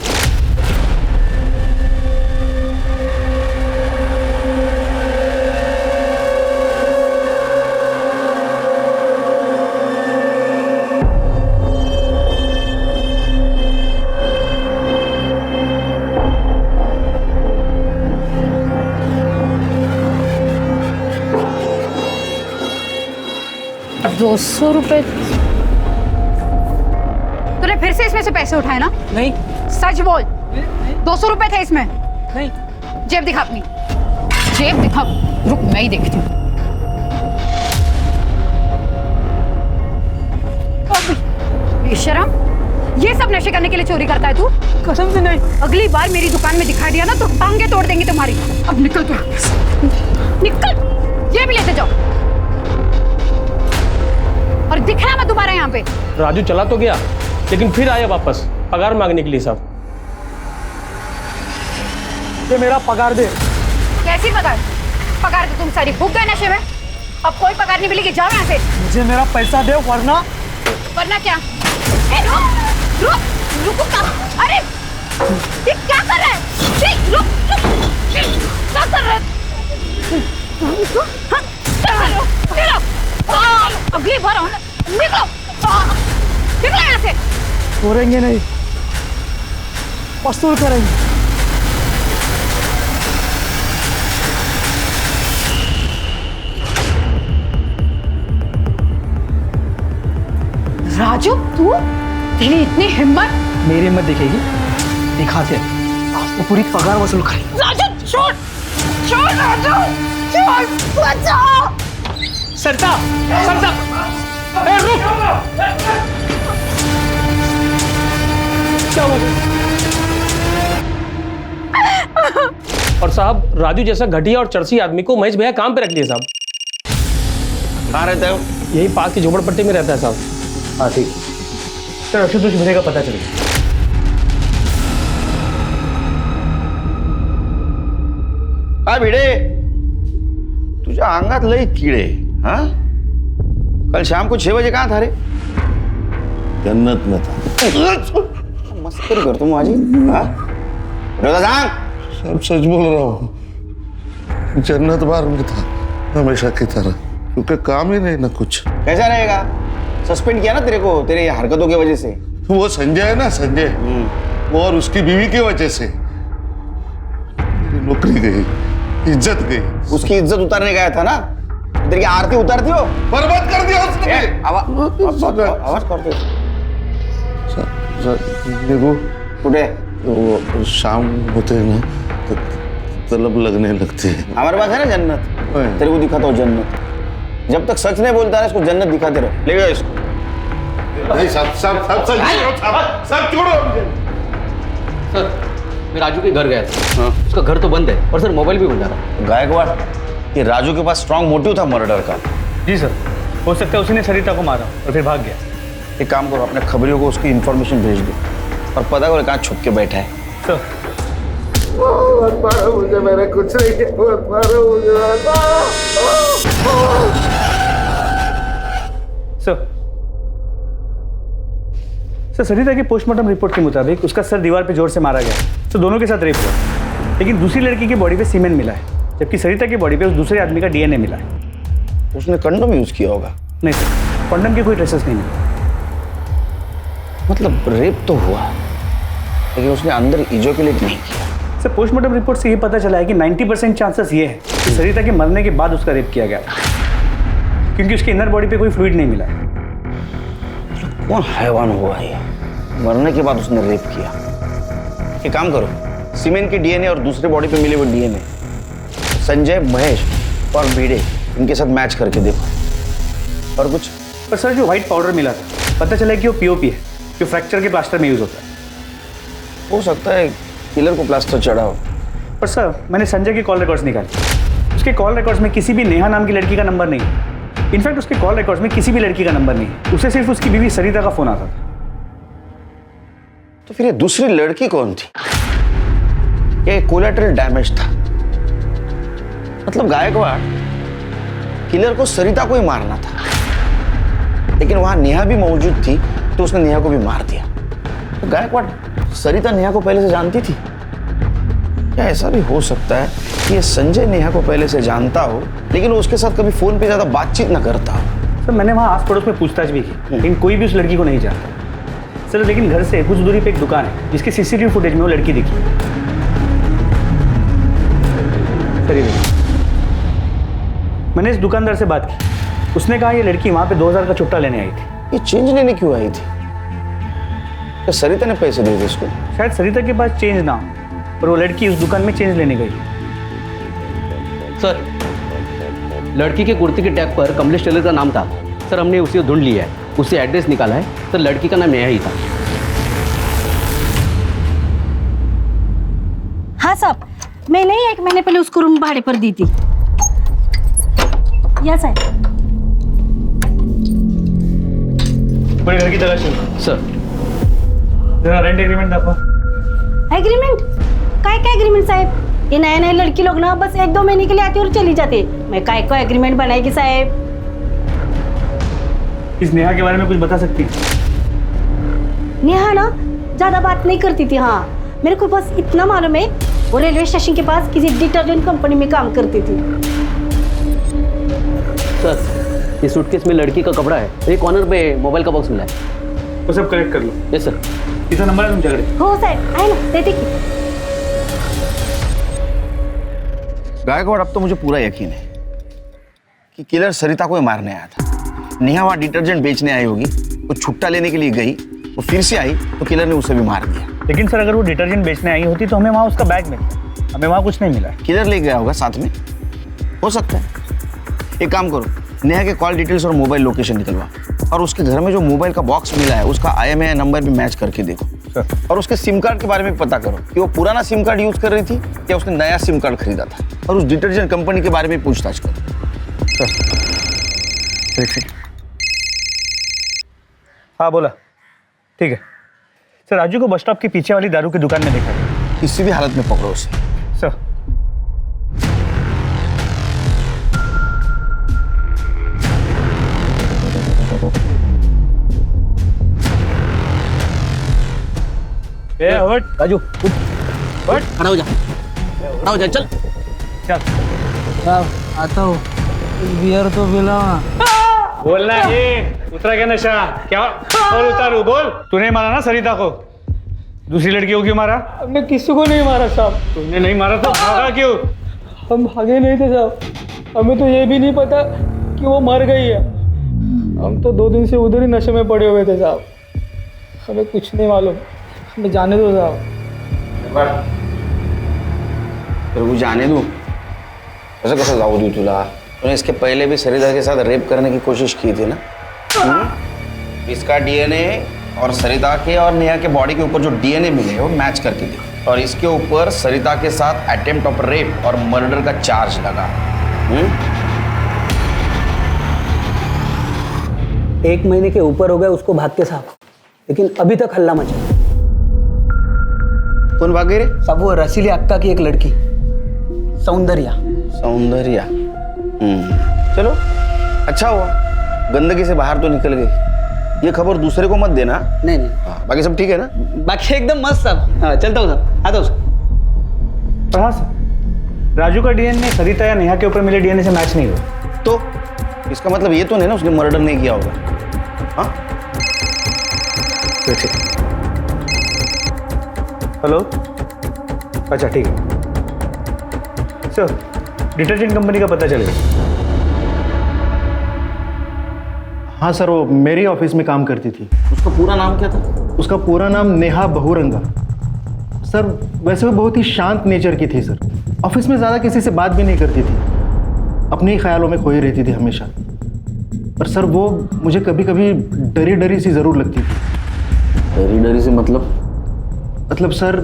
[SPEAKER 8] 200 रुपए? तूने फिर से इसमें से पैसे उठाए ना?
[SPEAKER 23] नहीं।
[SPEAKER 8] सच बोल। 200 रुपए थे इसमें?
[SPEAKER 23] नहीं।
[SPEAKER 8] जेब दिखा अपनी, जेब दिखा। रुक मैं ही देखती हूँ। बेशरम, ये सब नशे करने के लिए चोरी करता है तू?
[SPEAKER 23] कसम से नहीं।
[SPEAKER 8] अगली बार मेरी दुकान में दिखा दिया ना तो टांगे तोड़ देंगे तुम्हारी। अब निकल तू, निकल। ये भी लेते जाओ और दिखना मत दोबारा यहाँ पे।
[SPEAKER 23] राजू चला तो गया लेकिन फिर आया वापस पगार मांगने के लिए साहब।
[SPEAKER 15] ये मेरा पगार दे।
[SPEAKER 8] कैसी पगार? पगार तो तुम सारी भूख गए नशे में। अब कोई पगार नहीं मिलेगी, जाओ यहाँ से।
[SPEAKER 15] मुझे मेरा पैसा दे वरना।
[SPEAKER 8] वरना क्या? रुक रुको क्या? अरे ये क्या कर रहा है? रुक क्या कर रहा है? अगली बार आओ ना, निकलो निकलो यहाँ से।
[SPEAKER 15] छोड़ेंगे नहीं, वसूल करेंगे।
[SPEAKER 8] राजू तू, तेरी इतनी हिम्मत?
[SPEAKER 15] मेरी हिम्मत दिखेगी, दिखाते आज तो पूरी पगार वसूल करेंगे।
[SPEAKER 8] राजू छोड़ छोड़, राजू छोड़, बचाओ।
[SPEAKER 15] सरता सरता, ए रुक। क्या हुआ?
[SPEAKER 23] और साहब राजू जैसा घटिया और चरसी आदमी को महेश भैया काम पे रख लिए साहब।
[SPEAKER 19] कहाँ रहता है वो?
[SPEAKER 23] यही पास की झोपड़पट्टी में रहता है साहब।
[SPEAKER 20] हाँ ठीक। सर आशुतोष भिड़े का पता चलेगा।
[SPEAKER 19] हाँ भिड़े, तुझ्या अंगात लई किडे। हाँ, कल शाम को 6 बजे कहाँ था रे?
[SPEAKER 9] जन्नत में था।
[SPEAKER 19] मस्करी करतो माझी। हाँ, सांग।
[SPEAKER 10] सब सच बोल रहा हूँ, जन्नत बार में था हमेशा की तरह, क्योंकि काम ही नहीं ना कुछ।
[SPEAKER 19] कैसा रहेगा? सस्पेंड किया ना तेरे को तेरे हरकतों की वजह से।
[SPEAKER 10] वो संजय है ना, संजय, वो और उसकी बीवी की वजह से मेरी नौकरी गई, इज्जत गई।
[SPEAKER 19] उसकी इज्जत उतारने गया था ना, तेरी आरती उतारती हो।
[SPEAKER 10] बर्बाद कर दिया उसने।
[SPEAKER 19] आवाज करते
[SPEAKER 10] देखो
[SPEAKER 19] कुठे
[SPEAKER 10] वो शाम होते ना तो तलब लगने लगती है।
[SPEAKER 19] हमारे पास है ना जन्नत, तेरे को दिखाता हूँ जन्नत। जब तक सच नहीं बोलता है इसको जन्नत दिखाते रहो। ले गए इसको।
[SPEAKER 10] नहीं सब सब छोड़ो।
[SPEAKER 23] सर मैं राजू के घर गया था। उसका घर तो बंद है और सर मोबाइल भी बंद था।
[SPEAKER 19] गायकवाड़, ये राजू के पास स्ट्रॉन्ग मोटिव था मर्डर का।
[SPEAKER 20] जी सर, हो सकता है उसी ने सरिता को मारा और फिर भाग गया।
[SPEAKER 19] एक काम करो, अपने खबरियों को उसकी इन्फॉर्मेशन भेज दो और पता करो कहाँ छुप के बैठा है।
[SPEAKER 20] सर
[SPEAKER 10] मारो मुझे, मैंने कुछ नहीं किया, मारो मुझे।
[SPEAKER 20] सर सरिता की पोस्टमार्टम रिपोर्ट के मुताबिक उसका सर दीवार पे जोर से मारा गया, तो दोनों के साथ रेप हुआ। लेकिन दूसरी लड़की की बॉडी पे सीमेंट मिला है, जबकि सरिता की बॉडी पे उस दूसरे आदमी का डीएनए मिला है।
[SPEAKER 19] उसने कंडोम यूज किया होगा?
[SPEAKER 20] नहीं सर, कंडोम के कोई ट्रेसेस नहीं मिले।
[SPEAKER 19] मतलब रेप तो हुआ लेकिन उसने अंदर इजोकुलेट नहीं किया।
[SPEAKER 20] सर पोस्टमार्टम रिपोर्ट से ये पता चला है कि 90% चांसेस ये है कि सरिता के मरने के बाद उसका रेप किया गया, क्योंकि उसके इनर बॉडी पे कोई फ्लूइड नहीं मिला है।
[SPEAKER 19] कौन हैवान हुआ ये, मरने के बाद उसने रेप किया? एक काम करो, सीमेंट के डीएनए और दूसरे बॉडी पे मिले हुए डीएनए संजय, महेश और भिड़े, इनके साथ मैच करके देखो। और कुछ?
[SPEAKER 20] पर सर जो व्हाइट पाउडर मिला था, पता चला कि वो पीओपी है, जो फ्रैक्चर के प्लास्टर में यूज होता है।
[SPEAKER 19] हो सकता है किलर को प्लास्टर चढ़ा हो।
[SPEAKER 20] पर सर मैंने संजय के कॉल रिकॉर्ड्स निकाले, उसके कॉल रिकॉर्ड्स में किसी भी नेहा नाम की लड़की का नंबर नहीं है। इनफैक्ट उसके कॉल रिकॉर्ड्स में किसी भी लड़की का नंबर नहीं है, उसे सिर्फ उसकी बीवी सरिता का फोन आता था।
[SPEAKER 19] तो फिर ये दूसरी लड़की कौन थी? ये कोलैटरल डैमेज था। मतलब गायकवाड़, किलर को सरिता को ही मारना था, लेकिन वहां नेहा भी मौजूद थी तो उसने नेहा को भी मार दिया। तो गायकवाड़, सरिता नेहा को पहले से जानती थी? क्या ऐसा भी हो सकता है कि ये संजय नेहा को पहले से जानता हो लेकिन वो उसके साथ कभी फोन पे ज्यादा बातचीत ना करता हो?
[SPEAKER 20] सर मैंने वहाँ आस पड़ोस में पूछताछ भी की, लेकिन कोई भी उस लड़की को नहीं जानता। सर लेकिन घर से कुछ दूरी पे एक दुकान है जिसके सीसीटीवी फुटेज में वो लड़की दिखी। सर ये मैंने इस दुकानदार से बात की, उसने कहा ये लड़की वहाँ पे 2000 का चुट्टा लेने आई थी।
[SPEAKER 19] ये चेंज लेने क्यों आई थी? क्या सरिता ने पैसे दिए थे इसको?
[SPEAKER 20] शायद सरिता के पास चेंज ना हो, पर वो लड़की उस दुकान में चेंज लेने गई।
[SPEAKER 6] सर, लड़की के कुर्ती के टैग पर कमलेश टेलर का नाम था सर। हमने उसे ढूंढ लिया है, उससे एड्रेस निकाला है सर। लड़की का नाम नेहा ही था।
[SPEAKER 13] हाँ साहब, मैंने 1 महीने पहले उसको रूम भाड़े पर दी थी। या साहब,
[SPEAKER 20] पूरे घर की तलाशी
[SPEAKER 6] सर।
[SPEAKER 20] जरा रेंट एग्रीमेंट दाखवा।
[SPEAKER 13] एग्रीमेंट? काय एग्रीमेंट साहब? ये नए नए लड़की लोग ना बस 1-2 महीने के लिए आती और चली जाती। मैं काय को एग्रीमेंट बनाएगी साहब?
[SPEAKER 20] इस नेहा के बारे में कुछ बता सकती?
[SPEAKER 13] नेहा ना ज्यादा बात नहीं करती थी। हाँ, मेरे को बस इतना मालूम है, वो रेलवे स्टेशन के पास किसी डिटर्जेंट कंपनी में काम करती थी।
[SPEAKER 6] सर, इस सूटकेस में लड़की का कपड़ा है, एक कॉर्नर पे मोबाइल का बॉक्स मिला है।
[SPEAKER 20] वो सब कलेक्ट कर लो।
[SPEAKER 6] Yes sir.
[SPEAKER 20] इसका नंबर है तुमच्याकडे?
[SPEAKER 13] हो साहब, आहे ना, देते की।
[SPEAKER 19] गायकवाड़, अब तो मुझे पूरा यकीन है कि किलर सरिता को ही मारने आया था। नेहा वहाँ डिटर्जेंट बेचने आई होगी, वो छुट्टा लेने के लिए गई, वो फिर से आई तो किलर ने उसे भी मार दिया।
[SPEAKER 20] लेकिन सर, अगर वो डिटर्जेंट बेचने आई होती तो हमें वहाँ उसका बैग मिलता, हमें वहाँ कुछ नहीं मिला।
[SPEAKER 19] किलर ले गया होगा साथ में, हो सकता है। एक काम करो, नेहा के कॉल डिटेल्स और मोबाइल लोकेशन निकलवा, और उसके घर में जो मोबाइल का बॉक्स मिला है उसका IMEI नंबर भी मैच करके देखो। और उसके सिम कार्ड के बारे में पता करो कि वो पुराना सिम कार्ड यूज कर रही थी या उसने नया सिम कार्ड खरीदा था, और उस डिटर्जेंट कंपनी के बारे में पूछताछ करो।
[SPEAKER 20] हाँ बोला, ठीक है सर। राजू को बस स्टॉप के पीछे वाली दारू की दुकान में देखा है।
[SPEAKER 19] किसी भी हालत में पकड़ो उसे
[SPEAKER 20] सर। हट
[SPEAKER 6] राजू, हट, खड़ा हो जा, खड़ा हो जा, चल
[SPEAKER 20] चल।
[SPEAKER 16] आता हूँ, बियर तो पिला।
[SPEAKER 20] बोलना ये उतरा क्या नशा? क्या और उतारू? बोल। तूने मारा ना सरिता को? दूसरी लड़की को क्यों मारा?
[SPEAKER 16] हमने किसी को नहीं मारा साहब।
[SPEAKER 20] तुमने नहीं मारा तो भागा क्यों?
[SPEAKER 16] हम भागे नहीं थे साहब, हमें तो ये भी नहीं पता कि वो मर गई है। हम तो 2 दिन से उधर ही नशे में पड़े हुए थे साहब, हमें कुछ नहीं मालूम। हमें जाने दो साहब।
[SPEAKER 19] तेरे को जाने दूं? ऐसा कैसे जाऊ दूं तुला? तूने इसके पहले भी सरिता के साथ रेप करने की कोशिश की थी ना? इसका DNA और सरिता के और नेहा के बॉडी के ऊपर जो DNA मिले वो मैच करके देखो, और इसके ऊपर सरिता के साथ अटेम्प्ट ऑफ रेप और मर्डर का चार्ज लगा।
[SPEAKER 16] 1 महीने के ऊपर हो गए उसको भागते साहब, लेकिन अभी तक हल्ला मचा।
[SPEAKER 19] कौन भागे रे?
[SPEAKER 16] सब वो रसीली अक्का की एक लड़की, सौंदर्या।
[SPEAKER 19] सौंदर्या? चलो अच्छा हुआ, गंदगी से बाहर तो निकल गई। ये खबर दूसरे को मत देना।
[SPEAKER 16] नहीं नहीं।
[SPEAKER 19] हाँ, बाकी सब ठीक है ना?
[SPEAKER 16] बाकी एकदम मस्त साहब। हाँ, चलता हूँ साहब, आता हूँ साहब।
[SPEAKER 20] पर हाँ सर, राजू का DNA सरिता या नेहा के ऊपर मिले DNA से मैच नहीं हुआ।
[SPEAKER 19] तो इसका मतलब ये तो नहीं ना उसने मर्डर नहीं किया होगा? हाँ,
[SPEAKER 20] हेलो, अच्छा ठीक है सर। डिटर्जेंट कंपनी का पता चल गया?
[SPEAKER 18] हाँ सर, वो मेरी ऑफिस में काम करती थी।
[SPEAKER 19] उसका पूरा नाम क्या था?
[SPEAKER 18] उसका पूरा नाम नेहा बहुरंगा। सर वैसे वो बहुत ही शांत नेचर की थी सर, ऑफिस में ज़्यादा किसी से बात भी नहीं करती थी, अपने ही ख्यालों में खोई रहती थी हमेशा। पर सर वो मुझे कभी कभी डरी डरी सी ज़रूर लगती थी।
[SPEAKER 19] डरी डरी से मतलब?
[SPEAKER 18] मतलब सर,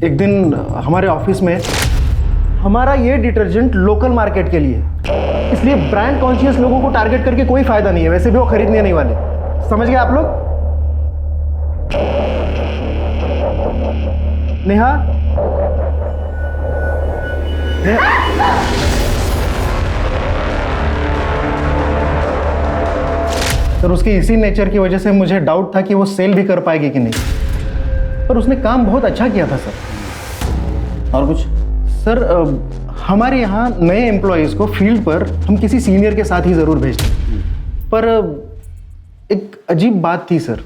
[SPEAKER 18] एक दिन हमारे ऑफिस में, हमारा ये डिटर्जेंट लोकल मार्केट के लिए, इसलिए ब्रांड कॉन्शियस लोगों को टारगेट करके कोई फायदा नहीं है, वैसे भी वो खरीदने नहीं वाले। समझ गए आप लोग? नेहा, सर उसकी इसी नेचर की वजह से मुझे डाउट था कि वो सेल भी कर पाएगी कि नहीं, पर उसने काम बहुत अच्छा किया था सर।
[SPEAKER 19] और कुछ?
[SPEAKER 18] सर हमारे यहाँ नए एम्प्लॉयज़ को फील्ड पर हम किसी सीनियर के साथ ही ज़रूर भेजते हैं, पर एक अजीब बात थी सर,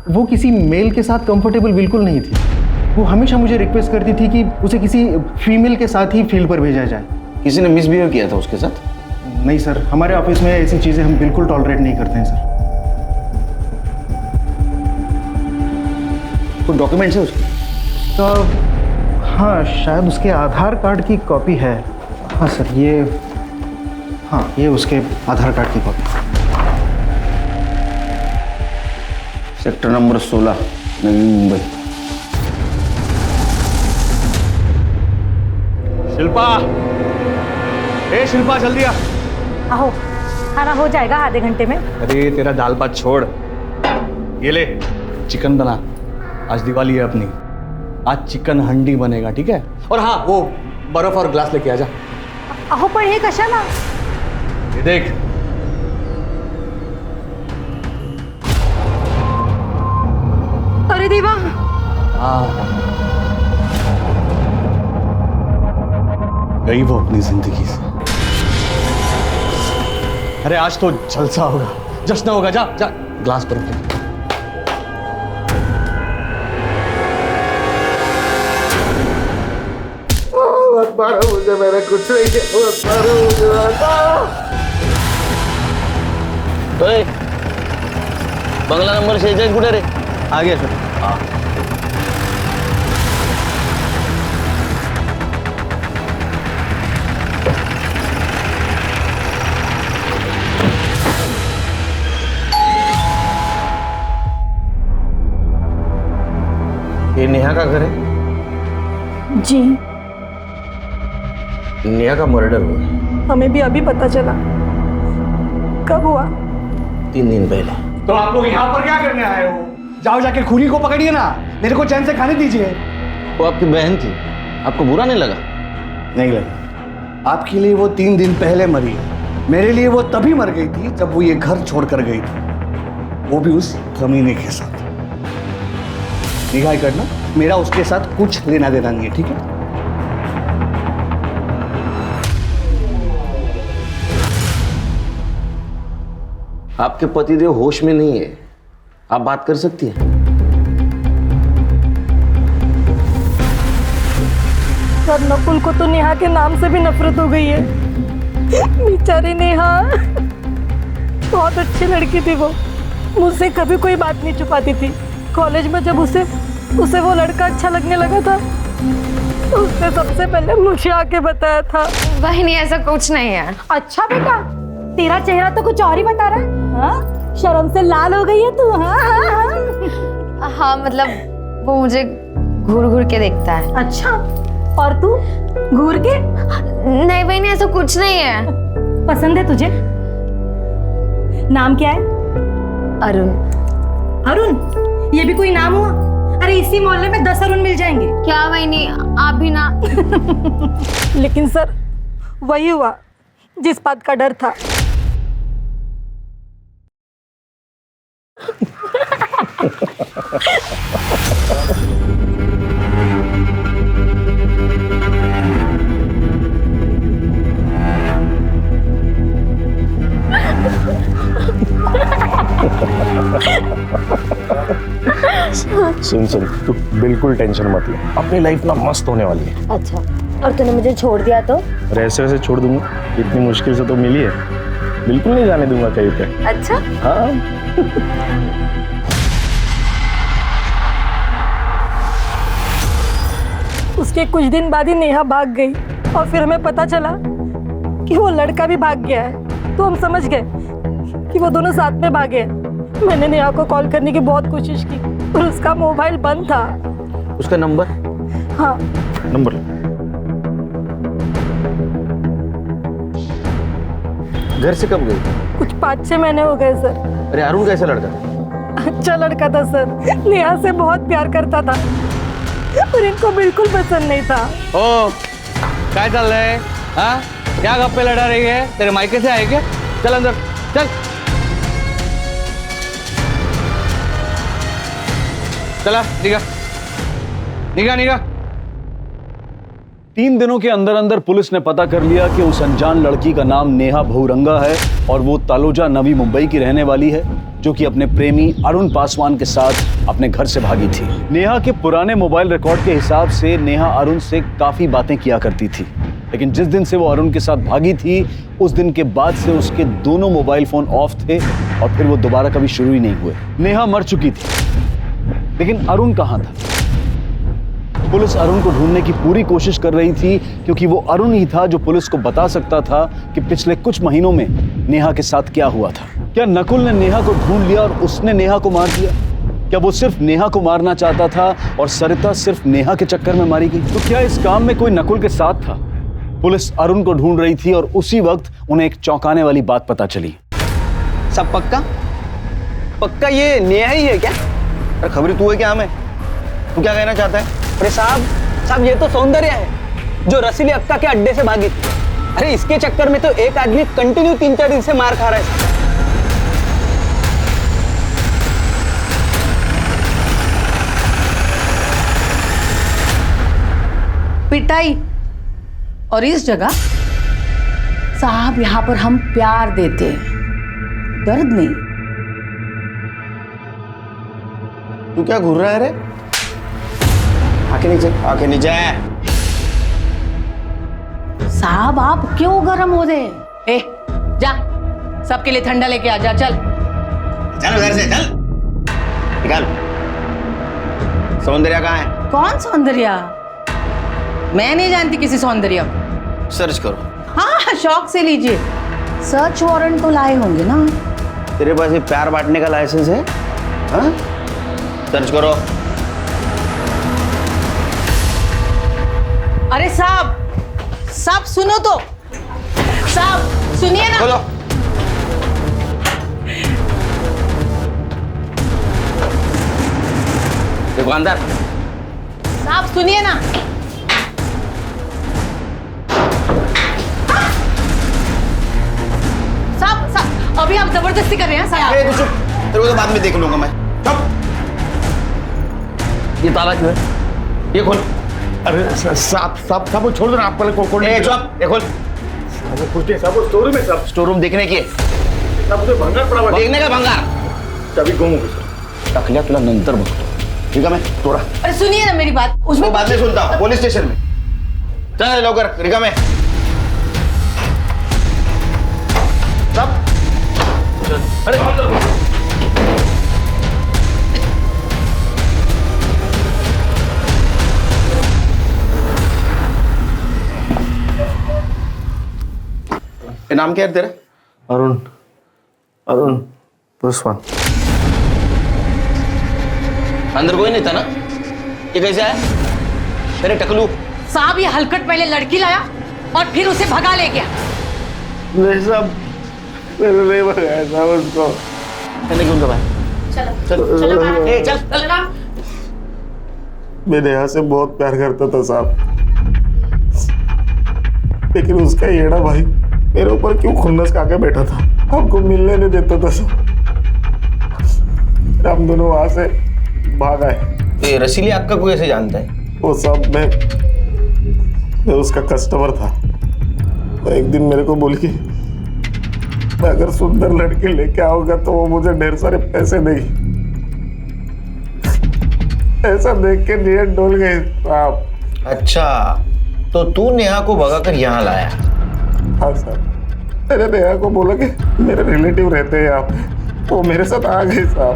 [SPEAKER 18] वो किसी मेल के साथ कंफर्टेबल बिल्कुल नहीं थी। वो हमेशा मुझे रिक्वेस्ट करती थी कि उसे किसी फीमेल के साथ ही फील्ड पर भेजा जाए।
[SPEAKER 19] किसी ने मिसबिहेव किया था उसके साथ?
[SPEAKER 18] नहीं सर, हमारे ऑफिस में ऐसी चीज़ें हम बिल्कुल टॉलरेट नहीं करते हैं सर।
[SPEAKER 19] कोई डॉक्यूमेंट्स है उसके?
[SPEAKER 18] तो हाँ, शायद उसके आधार कार्ड की कॉपी है। हाँ सर, ये उसके आधार कार्ड की copy.
[SPEAKER 19] Sector number 16, Navi Mumbai.
[SPEAKER 20] Shilpa, Shilpa जल्दी आ।
[SPEAKER 13] आओ, खाना हो जाएगा आधे घंटे में।
[SPEAKER 20] अरे तेरा दाल भात छोड़, ये ले चिकन बना। आज दिवाली है अपनी, आज चिकन हंडी बनेगा, ठीक है? और हाँ, वो बर्फ और ग्लास लेके आ जा।
[SPEAKER 13] अहो पण हे कशाला?
[SPEAKER 20] ये देख,
[SPEAKER 8] अरे देवा,
[SPEAKER 20] गई वो अपनी जिंदगी से। अरे आज तो जलसा होगा, जश्न होगा। जा जा, ग्लास बर्फ ले।
[SPEAKER 10] मत मारो मुझे, मैंने कुछ नहीं किया, मत मारो मुझे।
[SPEAKER 19] बंगला नंबर 46 कुठे रे?
[SPEAKER 20] आ गया सर।
[SPEAKER 19] ये नेहा का घर है?
[SPEAKER 7] जी,
[SPEAKER 19] नेहा का मर्डर हुआ है।
[SPEAKER 7] हमें भी अभी पता चला। कब हुआ?
[SPEAKER 19] 3 दिन पहले।
[SPEAKER 20] तो आप लोग यहाँ पर क्या करने आए हो? जाओ जाके खूनी को पकड़िए ना, मेरे को चैन से खाने दीजिए।
[SPEAKER 19] वो आपकी बहन थी, आपको बुरा नहीं लगा?
[SPEAKER 20] नहीं लगा। आपके लिए वो 3 दिन पहले मरी है, मेरे लिए वो तभी मर गई थी जब वो ये घर छोड़कर गई थी, वो भी उस कमीने के साथ। निगाह करना, मेरा उसके साथ कुछ लेना देना नहीं है, ठीक है?
[SPEAKER 19] आपके पतिदेव होश में नहीं है, आप बात कर सकती हैं?
[SPEAKER 7] सर, नकुल को तो नेहा के नाम से भी नफरत हो गई है। बेचारी नेहा बहुत अच्छी लड़की थी। वो मुझसे कभी कोई बात नहीं छुपाती थी। कॉलेज में जब उसे वो लड़का अच्छा लगने लगा था तो उसने सबसे पहले मुझे आके बताया था।
[SPEAKER 17] वही नहीं, ऐसा कुछ नहीं है।
[SPEAKER 13] अच्छा बेटा, तेरा चेहरा तो कुछ और ही बता रहा है। हाँ? शर्म से लाल हो गई है तू। हाँ,
[SPEAKER 17] हाँ मतलब वो मुझे घूर घूर के देखता है।
[SPEAKER 13] अच्छा, और तू घूर के?
[SPEAKER 17] नहीं बहनी, ऐसा कुछ नहीं है।
[SPEAKER 13] पसंद है तुझे? नाम क्या है?
[SPEAKER 17] अरुण।
[SPEAKER 13] अरुण? ये भी कोई नाम हुआ? अरे इसी मोहल्ले में 10 अरुण मिल जाएंगे।
[SPEAKER 17] क्या बहनी, आप भी ना।
[SPEAKER 7] लेकिन सर, वही हुआ जिस बात का डर था।
[SPEAKER 4] सुन तू बिल्कुल टेंशन मत ले, अपनी लाइफ ना मस्त होने वाली है।
[SPEAKER 17] अच्छा, और तूने मुझे छोड़ दिया तो?
[SPEAKER 4] और ऐसे वैसे छोड़ दूंगा? इतनी मुश्किल से तो मिली है, बिल्कुल नहीं जाने दूंगा कहीं पे।
[SPEAKER 17] अच्छा।
[SPEAKER 4] हाँ।
[SPEAKER 7] उसके कुछ दिन बाद ही नेहा भाग गई और फिर हमें पता चला कि वो लड़का भी भाग गया है। तो हम समझ गए कि वो दोनों साथ में भागे हैं। मैंने नेहा को कॉल करने की बहुत कोशिश की पर उसका मोबाइल बंद था।
[SPEAKER 19] उसका नंबर?
[SPEAKER 7] हाँ।
[SPEAKER 4] नंबर?
[SPEAKER 19] घर से कब गई?
[SPEAKER 7] कुछ 5-6 महीने हो गए सर।
[SPEAKER 19] अरे अरुण कैसा लड़का था?
[SPEAKER 7] अच्छा लड़का था सर, नेहा से बहुत प्यार करता था और इनको बिल्कुल पसंद नहीं था।
[SPEAKER 20] ओ, क्या चल रहा है? हाँ, क्या गप्पे लड़ा रही है? तेरे मायके से आए क्या? चल अंदर चल। चला, निगाह।
[SPEAKER 2] 3 दिनों के अंदर अंदर पुलिस ने पता कर लिया कि उस अनजान लड़की का नाम नेहा बहुरंगा है और वो तालोजा नवी मुंबई की रहने वाली है, जो कि अपने प्रेमी अरुण पासवान के साथ अपने घर से भागी थी। नेहा के पुराने मोबाइल रिकॉर्ड के हिसाब से नेहा अरुण से काफी बातें किया करती थी। लेकिन जिस दिन से वो अरुण के साथ भागी थी उस दिन के बाद से उसके दोनों मोबाइल फोन ऑफ थे और फिर वो दोबारा कभी शुरू ही नहीं हुए। नेहा मर चुकी थी, लेकिन अरुण कहाँ था? पुलिस अरुण को ढूंढने की पूरी कोशिश कर रही थी क्योंकि वो अरुण ही था जो पुलिस को बता सकता था कि पिछले कुछ महीनों में नेहा के साथ क्या हुआ था। क्या नकुल ने नेहा को ढूंढ लिया और उसने नेहा को मार दिया? क्या वो सिर्फ नेहा को मारना चाहता था और सरिता सिर्फ नेहा के चक्कर में मारी गई? तो क्या इस काम में कोई नकुल के साथ था? पुलिस अरुण को ढूंढ रही थी और उसी वक्त उन्हें एक चौंकाने वाली बात पता चली।
[SPEAKER 19] सब पक्का पक्का ये नेहा ही है क्या? अरे खबरी तू है क्या? हमें तू क्या कहना चाहता है?
[SPEAKER 16] अरे साहब ये तो सौंदर्य है जो रसीली अक्का के अड्डे से भागी थी। अरे इसके चक्कर में तो एक आदमी कंटिन्यू 3-4 दिन से मार खा रहा है।
[SPEAKER 8] पिटाई और इस जगह साहब यहाँ पर हम प्यार देते हैं, दर्द नहीं।
[SPEAKER 19] तू क्या घूर रहा है रे? आके नीचे, आके नीचे।
[SPEAKER 8] साहब आप क्यों गरम हो रहे? ए जा सबके लिए ठंडा लेके आ जा। चल
[SPEAKER 19] चल उधर से चल। निकाल। सौंदर्या कहाँ है?
[SPEAKER 8] कौन सौंदर्या? मैं नहीं जानती किसी सौंदर्या को।
[SPEAKER 19] सर्च करो।
[SPEAKER 8] हाँ शौक से लीजिए। सर्च वारंट तो लाए होंगे ना?
[SPEAKER 19] तेरे पास ये प्यार बांटने का लाइसेंस है? हाँ? सर्च करो।
[SPEAKER 8] अरे साहब सुनो तो। साहब सुनिए ना।
[SPEAKER 19] बोलो। दुकानदार
[SPEAKER 8] साहब सुनिए ना। साहब अभी आप जबरदस्ती कर रहे हैं साहब।
[SPEAKER 19] तू चुप, तेरे को तो बाद में देख लूंगा मैं। चुप। ये ताला क्यों है? ये खोल।
[SPEAKER 10] अरे साहब वो छोड़ दो ना, आप पहले खोल।
[SPEAKER 19] चुप, ये खोल।
[SPEAKER 10] स्टोर रूम है साहब।
[SPEAKER 19] स्टोर रूम देखने की है?
[SPEAKER 10] भंगार पड़ा हुआ है।
[SPEAKER 19] देखने का भंगार?
[SPEAKER 10] तभी गुम हो गई।
[SPEAKER 19] टकलिया तुला नंतर बघतो, ठीक है? मैं तोड़ा।
[SPEAKER 8] अरे सुनिए ना मेरी बात।
[SPEAKER 19] उसमें बाद में सुनता हूँ, पुलिस स्टेशन में। चल लवकर, रिका में। सब
[SPEAKER 10] अरे
[SPEAKER 19] ये नाम क्या है तेरा?
[SPEAKER 10] अरुण पुष्पन।
[SPEAKER 19] अंदर कोई नहीं था ना? ये कैसे आया? तेरे टकलू।
[SPEAKER 8] साहब ये हलकट पहले लड़की लाया और फिर उसे भगा ले गया।
[SPEAKER 10] नहीं साहब, मैंने नहीं भगाया साहब उसको।
[SPEAKER 19] मैंने क्यों दबाया?
[SPEAKER 8] चलो चल चल।
[SPEAKER 10] मैं नेहा से बहुत प्यार करता था साहब, लेकिन उसका येड़ा भाई मेरे ऊपर क्यों खुन्नस खाके बैठा था, हमको मिलने नहीं देता था साहब। हम दोनों वहां से भाग आए।
[SPEAKER 19] ये रसीली अक्का को कैसे जानता है?
[SPEAKER 10] वो साहब मैं उसका कस्टमर था, तो एक दिन मेरे को बोली कि मैं अगर सुंदर लड़की लेके आऊंगा तो वो मुझे ढेर सारे पैसे देगी। ऐसा देख के नीयत डोल गई साहब।
[SPEAKER 19] अच्छा, तो तू नेहा को भगाकर यहाँ लाया?
[SPEAKER 10] हाँ सर, मैंने नेहा को बोला कि मेरे रिलेटिव रहते हैं यहाँ पे, वो मेरे साथ आ गए साहब।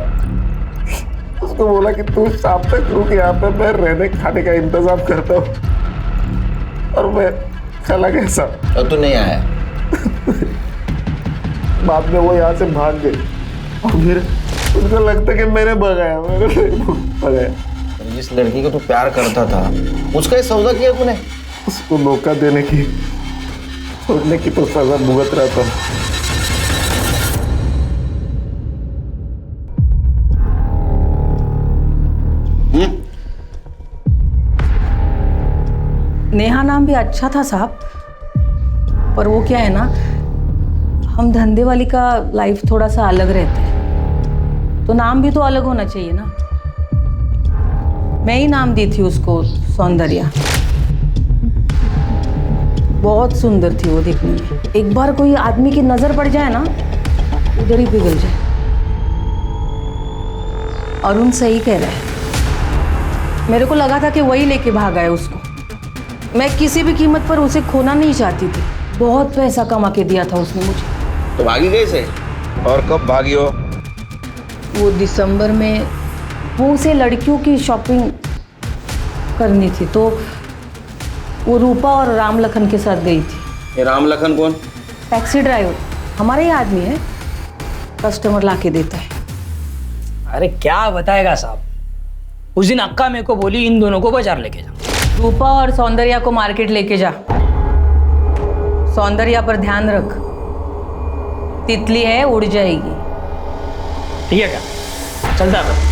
[SPEAKER 10] उसको बोला कि तू शाम तक रुक यहाँ पे, मैं रहने खाने का इंतजाम करता हूँ, और मैं चला गया साहब।
[SPEAKER 19] और तू नहीं आया?
[SPEAKER 10] बाद में वो यहाँ से भाग गई और फिर उनको लगता कि मैंने भगाया, मैंने भगाया।
[SPEAKER 19] जिस लड़की को तू प्यार करता था उसका ये सौदा किया तूने?
[SPEAKER 10] उसको मौका देने की, छोड़ने की तो सजा भुगत रहा था।
[SPEAKER 8] नेहा नाम भी अच्छा था साहब, पर वो क्या है ना, हम धंधे वाली का लाइफ थोड़ा सा अलग रहता है, तो नाम भी तो अलग होना चाहिए ना। मैं ही नाम दी थी उसको सौंदर्या। बहुत सुंदर थी वो देखने में। एक बार कोई आदमी की नजर पड़ जाए ना, उधर ही पिघल जाए। अरुण सही कह रहा है, मेरे को लगा था कि वही लेके भागा है उसको, मैं किसी भी कीमत पर उसे खोना नहीं चाहती थी। बहुत पैसा कमा के दिया था उसने मुझे।
[SPEAKER 19] तो भागी गई से? और कब भागी हो?
[SPEAKER 8] वो दिसंबर में वो उसे लड़कियों की शॉपिंग करनी थी, तो वो रूपा और राम लखन के साथ गई थी।
[SPEAKER 19] ये राम लखन कौन?
[SPEAKER 8] टैक्सी ड्राइवर, हमारा ही आदमी है, कस्टमर ला के देता है।
[SPEAKER 16] अरे क्या बताएगा साहब, उस दिन अक्का मेरे को बोली इन दोनों को बाजार लेके जा।
[SPEAKER 8] रूपा और सौंदर्या को मार्केट लेके जा। सौंदर्या पर ध्यान रख, तितली है, उड़ जाएगी।
[SPEAKER 16] ठीक है क्या? चलता है।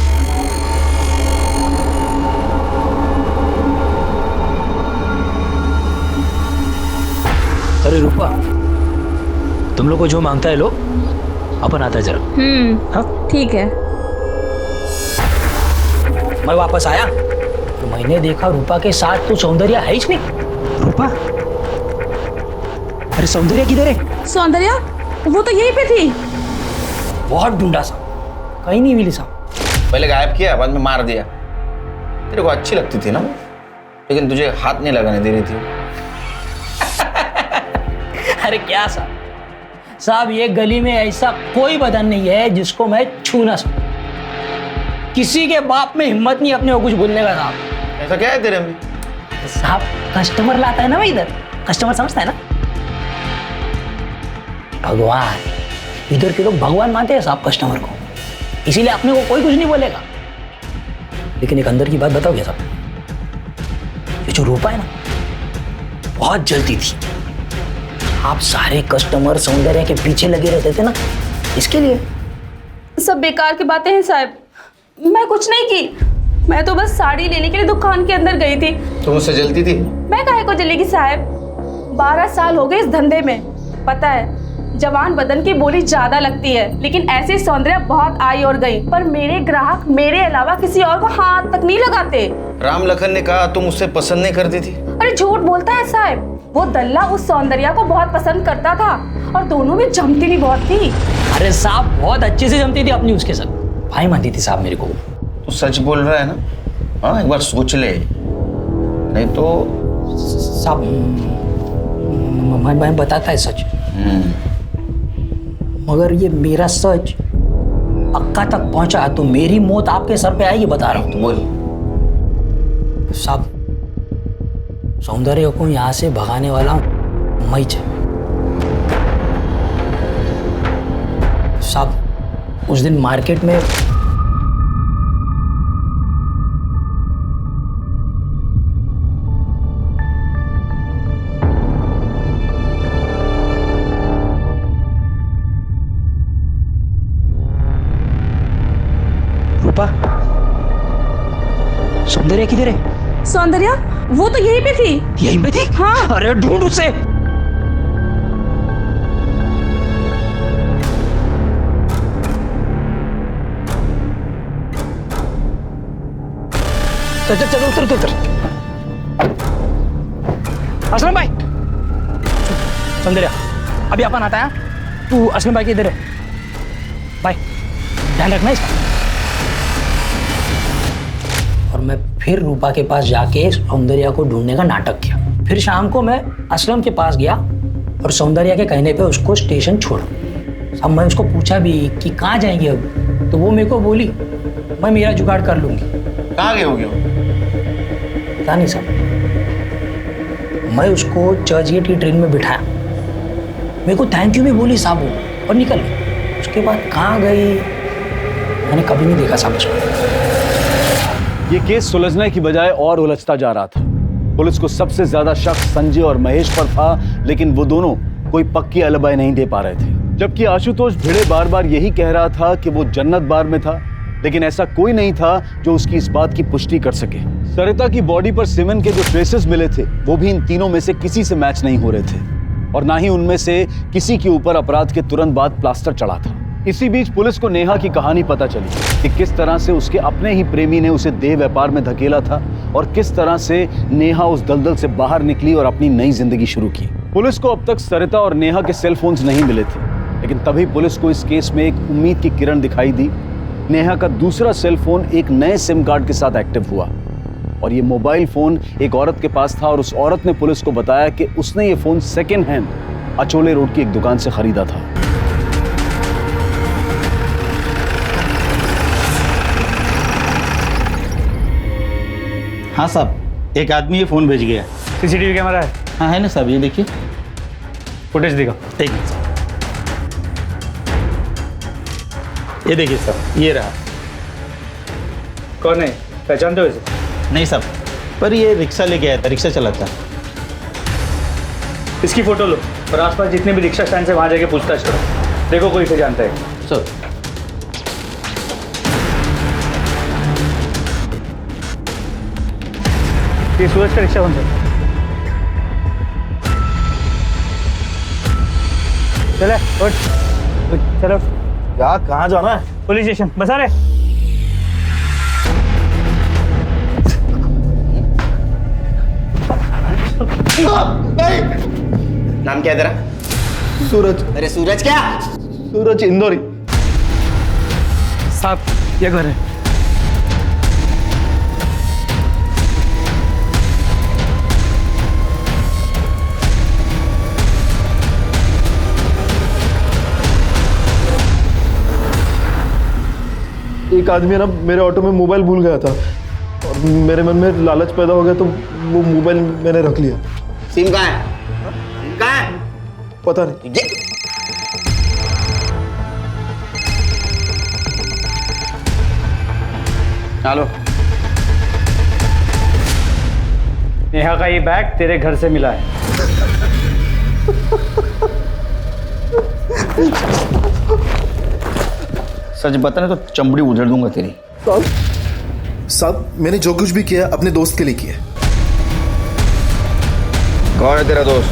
[SPEAKER 16] अरे रूपा, तुम लोग को जो मांगता है लो, अपन आता है जरा। हाँ
[SPEAKER 1] ठीक है।
[SPEAKER 16] मैं वापस आया तो मैंने देखा रूपा के साथ तो सौंदर्या है ही नहीं। रूपा, अरे सौंदर्या किधर है?
[SPEAKER 1] सौंदर्या वो तो यहीं पे थी।
[SPEAKER 16] बहुत ढूंढा साहब, कहीं नहीं मिली साहब।
[SPEAKER 19] पहले गायब किया, बाद में मार दिया। तेरे को अच्छी लगती थी ना, लेकिन तुझे हाथ नहीं लगाने दे रही थी।
[SPEAKER 16] अरे क्या साहब, साहब ये गली में ऐसा कोई बदन नहीं है जिसको मैं छू ना सकूं। किसी के बाप में हिम्मत नहीं अपने को कुछ बोलने का साहब।
[SPEAKER 19] ऐसा क्या है तेरे में?
[SPEAKER 16] साहब कस्टमर लाता है ना भाई, इधर कस्टमर समझता है ना। भगवान, इधर के लोग भगवान मानते हैं साहब कस्टमर को, इसीलिए अपने को कोई कुछ नहीं बोलेगा। लेकिन एक अंदर की बात बताओ क्या साहब, ये जो रूपा है ना, बहुत जल्दी थी। आप सारे कस्टमर सौंदर्य के पीछे लगे रहते थे ना, इसके लिए।
[SPEAKER 1] सब बेकार की बातें हैं साहब, मैं कुछ नहीं की। मैं तो बस साड़ी लेने के लिए दुकान के अंदर गई थी।
[SPEAKER 19] तुम उससे जलती थी?
[SPEAKER 1] मैं काहे को जलेगी साहब, 12 साल हो गए इस धंधे में। पता है, जवान बदन की बोली ज्यादा लगती है, लेकिन ऐसे सौंदर्य बहुत आई और गई, पर मेरे ग्राहक मेरे अलावा किसी और को हाथ तक नहीं लगाते।
[SPEAKER 19] राम लखन ने कहा तुम उससे पसंद नहीं करती थी।
[SPEAKER 1] अरे झूठ बोलता है साहब, वो दल्ला उस सौंदर्या को बहुत पसंद करता था और दोनों में जमती भी बहुत थी।
[SPEAKER 16] अरे साहब बहुत अच्छे से जमती थी अपनी उसके साथ, भाई मानती थी साहब मेरे को।
[SPEAKER 19] तो सच बोल रहा है ना? हाँ, एक बार सोच ले, नहीं तो
[SPEAKER 16] साहब मैं बताता है सच, मगर ये मेरा सच अक्का तक पहुंचा तो मेरी मौत आपके सर पे आएगी, बता रहा हूँ।
[SPEAKER 19] तो बोल
[SPEAKER 16] साहब, सौंदर्य को यहाँ से भगाने वाला मैं साहब। उस दिन मार्केट में रूपा, सौंदर्य किधर है?
[SPEAKER 1] सौंदर्या वो तो यहीं पे थी।
[SPEAKER 16] यहीं पे थी?
[SPEAKER 1] हाँ।
[SPEAKER 16] अरे ढूंढ उसे। चल चल चल, उतर उतर। असलम भाई, सौंदर्या अभी अपन आता है, तू असलम भाई के इधर है। भाई ध्यान रखना इसका। और मैं फिर रूपा के पास जाके सौंदर्या को ढूंढने का नाटक किया। फिर शाम को मैं असलम के पास गया और सौंदर्या के कहने पे उसको स्टेशन छोड़ा। अब मैं उसको पूछा भी कि कहाँ जाएंगे अब, तो वो मेरे को बोली मैं मेरा जुगाड़ कर लूँगी।
[SPEAKER 19] कहाँ गए होगे?
[SPEAKER 16] पता नहीं साहब। मैं उसको चर्चगेट की ट्रेन में बिठाया, मेरे को थैंक यू भी बोली साहब वो, और निकल गई। उसके बाद कहाँ गई मैंने कभी नहीं देखा साहब उसको।
[SPEAKER 2] ये केस सुलझने की बजाय और उलझता जा रहा था। पुलिस को सबसे ज्यादा शक संजय और महेश पर था, लेकिन वो दोनों कोई पक्की अलबाई नहीं दे पा रहे थे। जबकि आशुतोष भिड़े बार बार यही कह रहा था कि वो जन्नत बार में था, लेकिन ऐसा कोई नहीं था जो उसकी इस बात की पुष्टि कर सके। सरिता की बॉडी पर सीमेंट के जो ट्रेसेस मिले थे वो भी इन तीनों में से किसी से मैच नहीं हो रहे थे, और ना ही उनमें से किसी के ऊपर अपराध के तुरंत बाद प्लास्टर चढ़ा था। इसी बीच पुलिस को नेहा की कहानी पता चली कि किस तरह से उसके अपने ही प्रेमी ने उसे देह व्यापार में धकेला था और किस तरह से नेहा उस दलदल से बाहर निकली और अपनी नई जिंदगी शुरू की। पुलिस को अब तक सरिता और नेहा के सेल फोन्स नहीं मिले थे, लेकिन तभी पुलिस को इस केस में एक उम्मीद की किरण दिखाई दी। नेहा का दूसरा सेल फोन एक नए सिम कार्ड के साथ एक्टिव हुआ। और ये मोबाइल फोन एक औरत के पास था और उस औरत ने पुलिस को बताया कि उसने ये phone second hand Achole road की एक दुकान से खरीदा था।
[SPEAKER 18] हाँ साहब, एक आदमी ये फ़ोन भेज गया।
[SPEAKER 20] सीसीटीवी कैमरा है?
[SPEAKER 18] हाँ है ना साहब, ये देखिए
[SPEAKER 20] फुटेज दिखा।
[SPEAKER 18] एक मिनट साहब, ये देखिए साहब, ये रहा।
[SPEAKER 20] कौन है, पहचानते हो इसे?
[SPEAKER 18] नहीं साहब, पर ये रिक्शा लेके आया था, रिक्शा चलाता।
[SPEAKER 20] इसकी फोटो लो और आसपास जितने भी रिक्शा स्टैंड से वहाँ जाके पूछताछ करो, देखो कोई इसे जानता है।
[SPEAKER 18] सर
[SPEAKER 20] ये सूरज का रिक्शा कौन सा? चले उठ, चलो।
[SPEAKER 18] क्या, कहाँ जाना है?
[SPEAKER 20] पुलिस स्टेशन, बसा रहे।
[SPEAKER 19] नाम क्या है तेरा?
[SPEAKER 18] सूरज।
[SPEAKER 19] अरे सूरज क्या?
[SPEAKER 18] सूरज इंदौरी।
[SPEAKER 20] साहब ये घर है।
[SPEAKER 18] एक आदमी है ना, मेरे ऑटो में मोबाइल भूल गया था और मेरे मन में लालच पैदा हो गया तो वो मोबाइल मैंने रख लिया।
[SPEAKER 19] सिम कहाँ है? कहाँ है?
[SPEAKER 18] पता नहीं।
[SPEAKER 2] चलो।
[SPEAKER 20] नेहा का ये बैग तेरे घर से मिला है।
[SPEAKER 19] सच बताने तो चमड़ी उधेड़ दूंगा तेरी।
[SPEAKER 18] साहब मैंने जो कुछ भी किया अपने दोस्त के लिए किया।
[SPEAKER 19] कौन है तेरा दोस्त?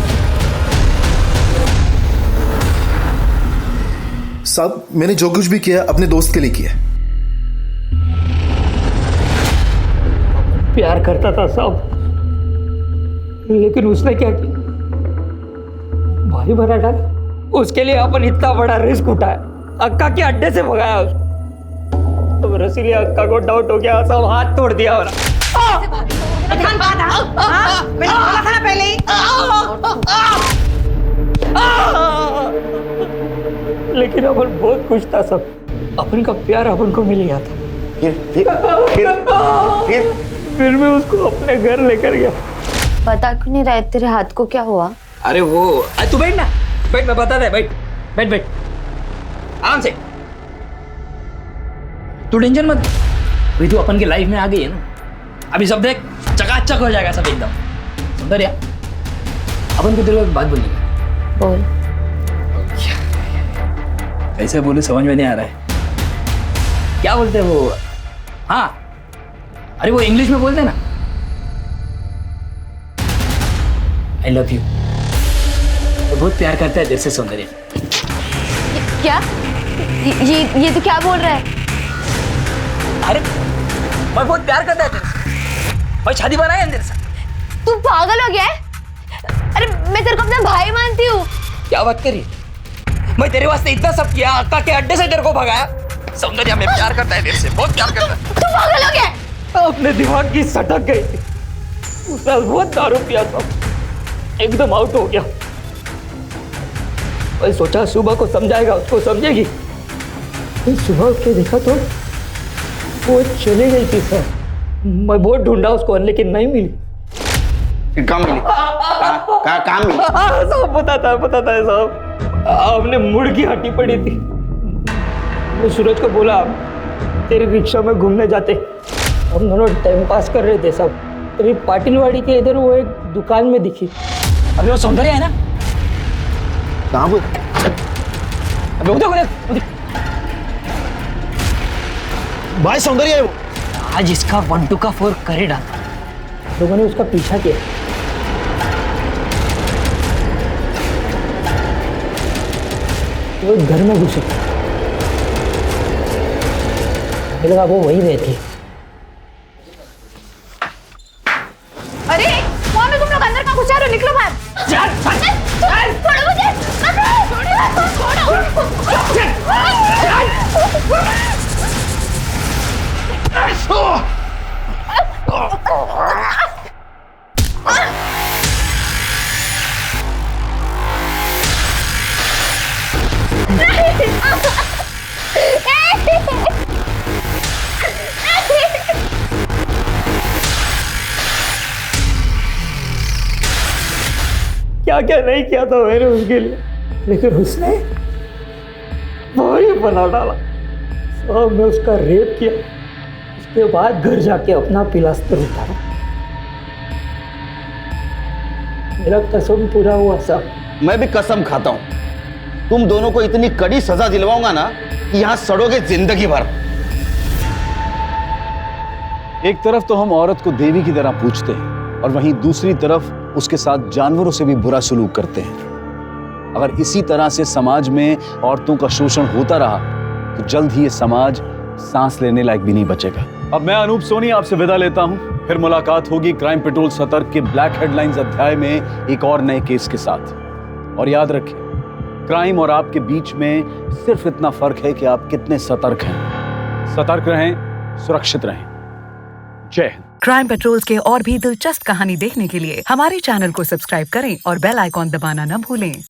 [SPEAKER 18] साहब मैंने जो कुछ भी किया अपने दोस्त के लिए किया।
[SPEAKER 16] प्यार करता था साहब, लेकिन उसने क्या किया, भाई भरा डाला। उसके लिए अपन इतना बड़ा रिस्क उठाया, अक्का के अड्डे से भगाया उसको। तो रसीली अक्का को डाउट हो गया, सब हाथ तोड़ दिया हमारा।
[SPEAKER 7] मैंने बोला था ना पहले ही।
[SPEAKER 16] लेकिन अपन बहुत खुश था सब, अपन का प्यार अपन को मिल गया था। फिर मैं उसको अपने घर लेकर गया।
[SPEAKER 17] बता क्यों नहीं रहे तेरे हाथ को क्या हुआ?
[SPEAKER 16] अरे वो, तू बैठ ना, बैठ, मैं बता दे, बैठ बैठ बैठ आराम से, तू टेंशन मत। भाई तू अपन की लाइफ में आ गई है ना, अभी सब देख चकाचक हो जाएगा सब एकदम। सुंदरिया, अपन को तेरे को एक बात बोलनी है।
[SPEAKER 17] बोल।
[SPEAKER 16] कैसे बोले समझ में नहीं आ रहा है। क्या बोलते हैं वो? हाँ, अरे वो इंग्लिश में बोलते हैं ना, आई लव यू। वो बहुत प्यार करता है तेरे से सौंदर्य।
[SPEAKER 17] क्या? ये तो क्या बोल रहा है?
[SPEAKER 16] अरे मैं बहुत प्यार करता है तेरे से, भाई शादी बनाए तेरे से।
[SPEAKER 17] तू पागल हो गया है? अरे मैं तेरे को अपना भाई मानती हूँ।
[SPEAKER 16] क्या बात करी, मैं तेरे वास्ते इतना सब किया, अक्का के अड्डे से तेरे को भगाया। सौंदर्य में प्यार करता है तेरे से, बहुत प्यार करता है।
[SPEAKER 17] तू पागल हो गया?
[SPEAKER 16] अपने दिमाग की सटक गई थी, उस साल बहुत दारू पिया था, एकदम आउट हो गया। मैं सोचा सुबह को समझाएगा, उसको समझेगी। सुबह उठ के देखा तो वो चली गई थी सर। मैं बहुत ढूंढा उसको लेकिन नहीं मिली।
[SPEAKER 19] फिर कहाँ मिली? कहाँ मिली?
[SPEAKER 16] सब बताता है साहब, हमने मुड़ की हड्डी पड़ी थी। मैं सूरज को बोला तेरी रिक्शा में घूमने जाते, हम दोनों टाइम पास कर रहे थे सब। तेरी पाटिलवाड़ी के इधर वो एक दुकान में दिखी। अभी वो सौंदर्य है ना,
[SPEAKER 19] कहाँ वो?
[SPEAKER 16] अभी उधर
[SPEAKER 18] भाई सौंदर्य है वो।
[SPEAKER 16] आज इसका 1 2 का 4 करे डाला। लोगों ने उसका पीछा किया, वो घर में घुसे, मुझे लगा वो वही रहती है।
[SPEAKER 17] अरे कौन है तुम लोग? अंदर का घुसा रहे हो? निकलो बाहर। छोड़ो मुझे।
[SPEAKER 16] क्या क्या नहीं किया था मैंने उसके लिए, लेकिन उसने वही बना डाला। साहब मैं उसका रेप किया, उसके बाद घर जाके अपना पिलास्तर उतारा। मेरा कसम पूरा हुआ साहब।
[SPEAKER 19] मैं भी कसम खाता हूं, तुम दोनों को इतनी कड़ी सजा दिलवाऊंगा ना कि यहां सड़ोगे जिंदगी भर।
[SPEAKER 2] एक तरफ तो हम औरत को देवी की तरह पूजते हैं और वहीं दूसरी तरफ उसके साथ जानवरों से भी बुरा सलूक करते हैं। अगर इसी तरह से समाज में औरतों का शोषण होता रहा तो जल्द ही ये समाज सांस लेने लायक भी नहीं बचेगा। अब मैं अनूप सोनी आपसे विदा लेता हूं, फिर मुलाकात होगी क्राइम पेट्रोल सतर्क के ब्लैक हेडलाइंस अध्याय में एक और नए केस के साथ। और याद रखें, क्राइम और आपके बीच में सिर्फ इतना फर्क है कि आप कितने सतर्क हैं। सतर्क रहें, सुरक्षित रहें। जय हिंद।
[SPEAKER 11] क्राइम पेट्रोल्स के और भी दिलचस्प कहानी देखने के लिए हमारे चैनल को सब्सक्राइब करें और बेल आइकॉन दबाना न भूलें।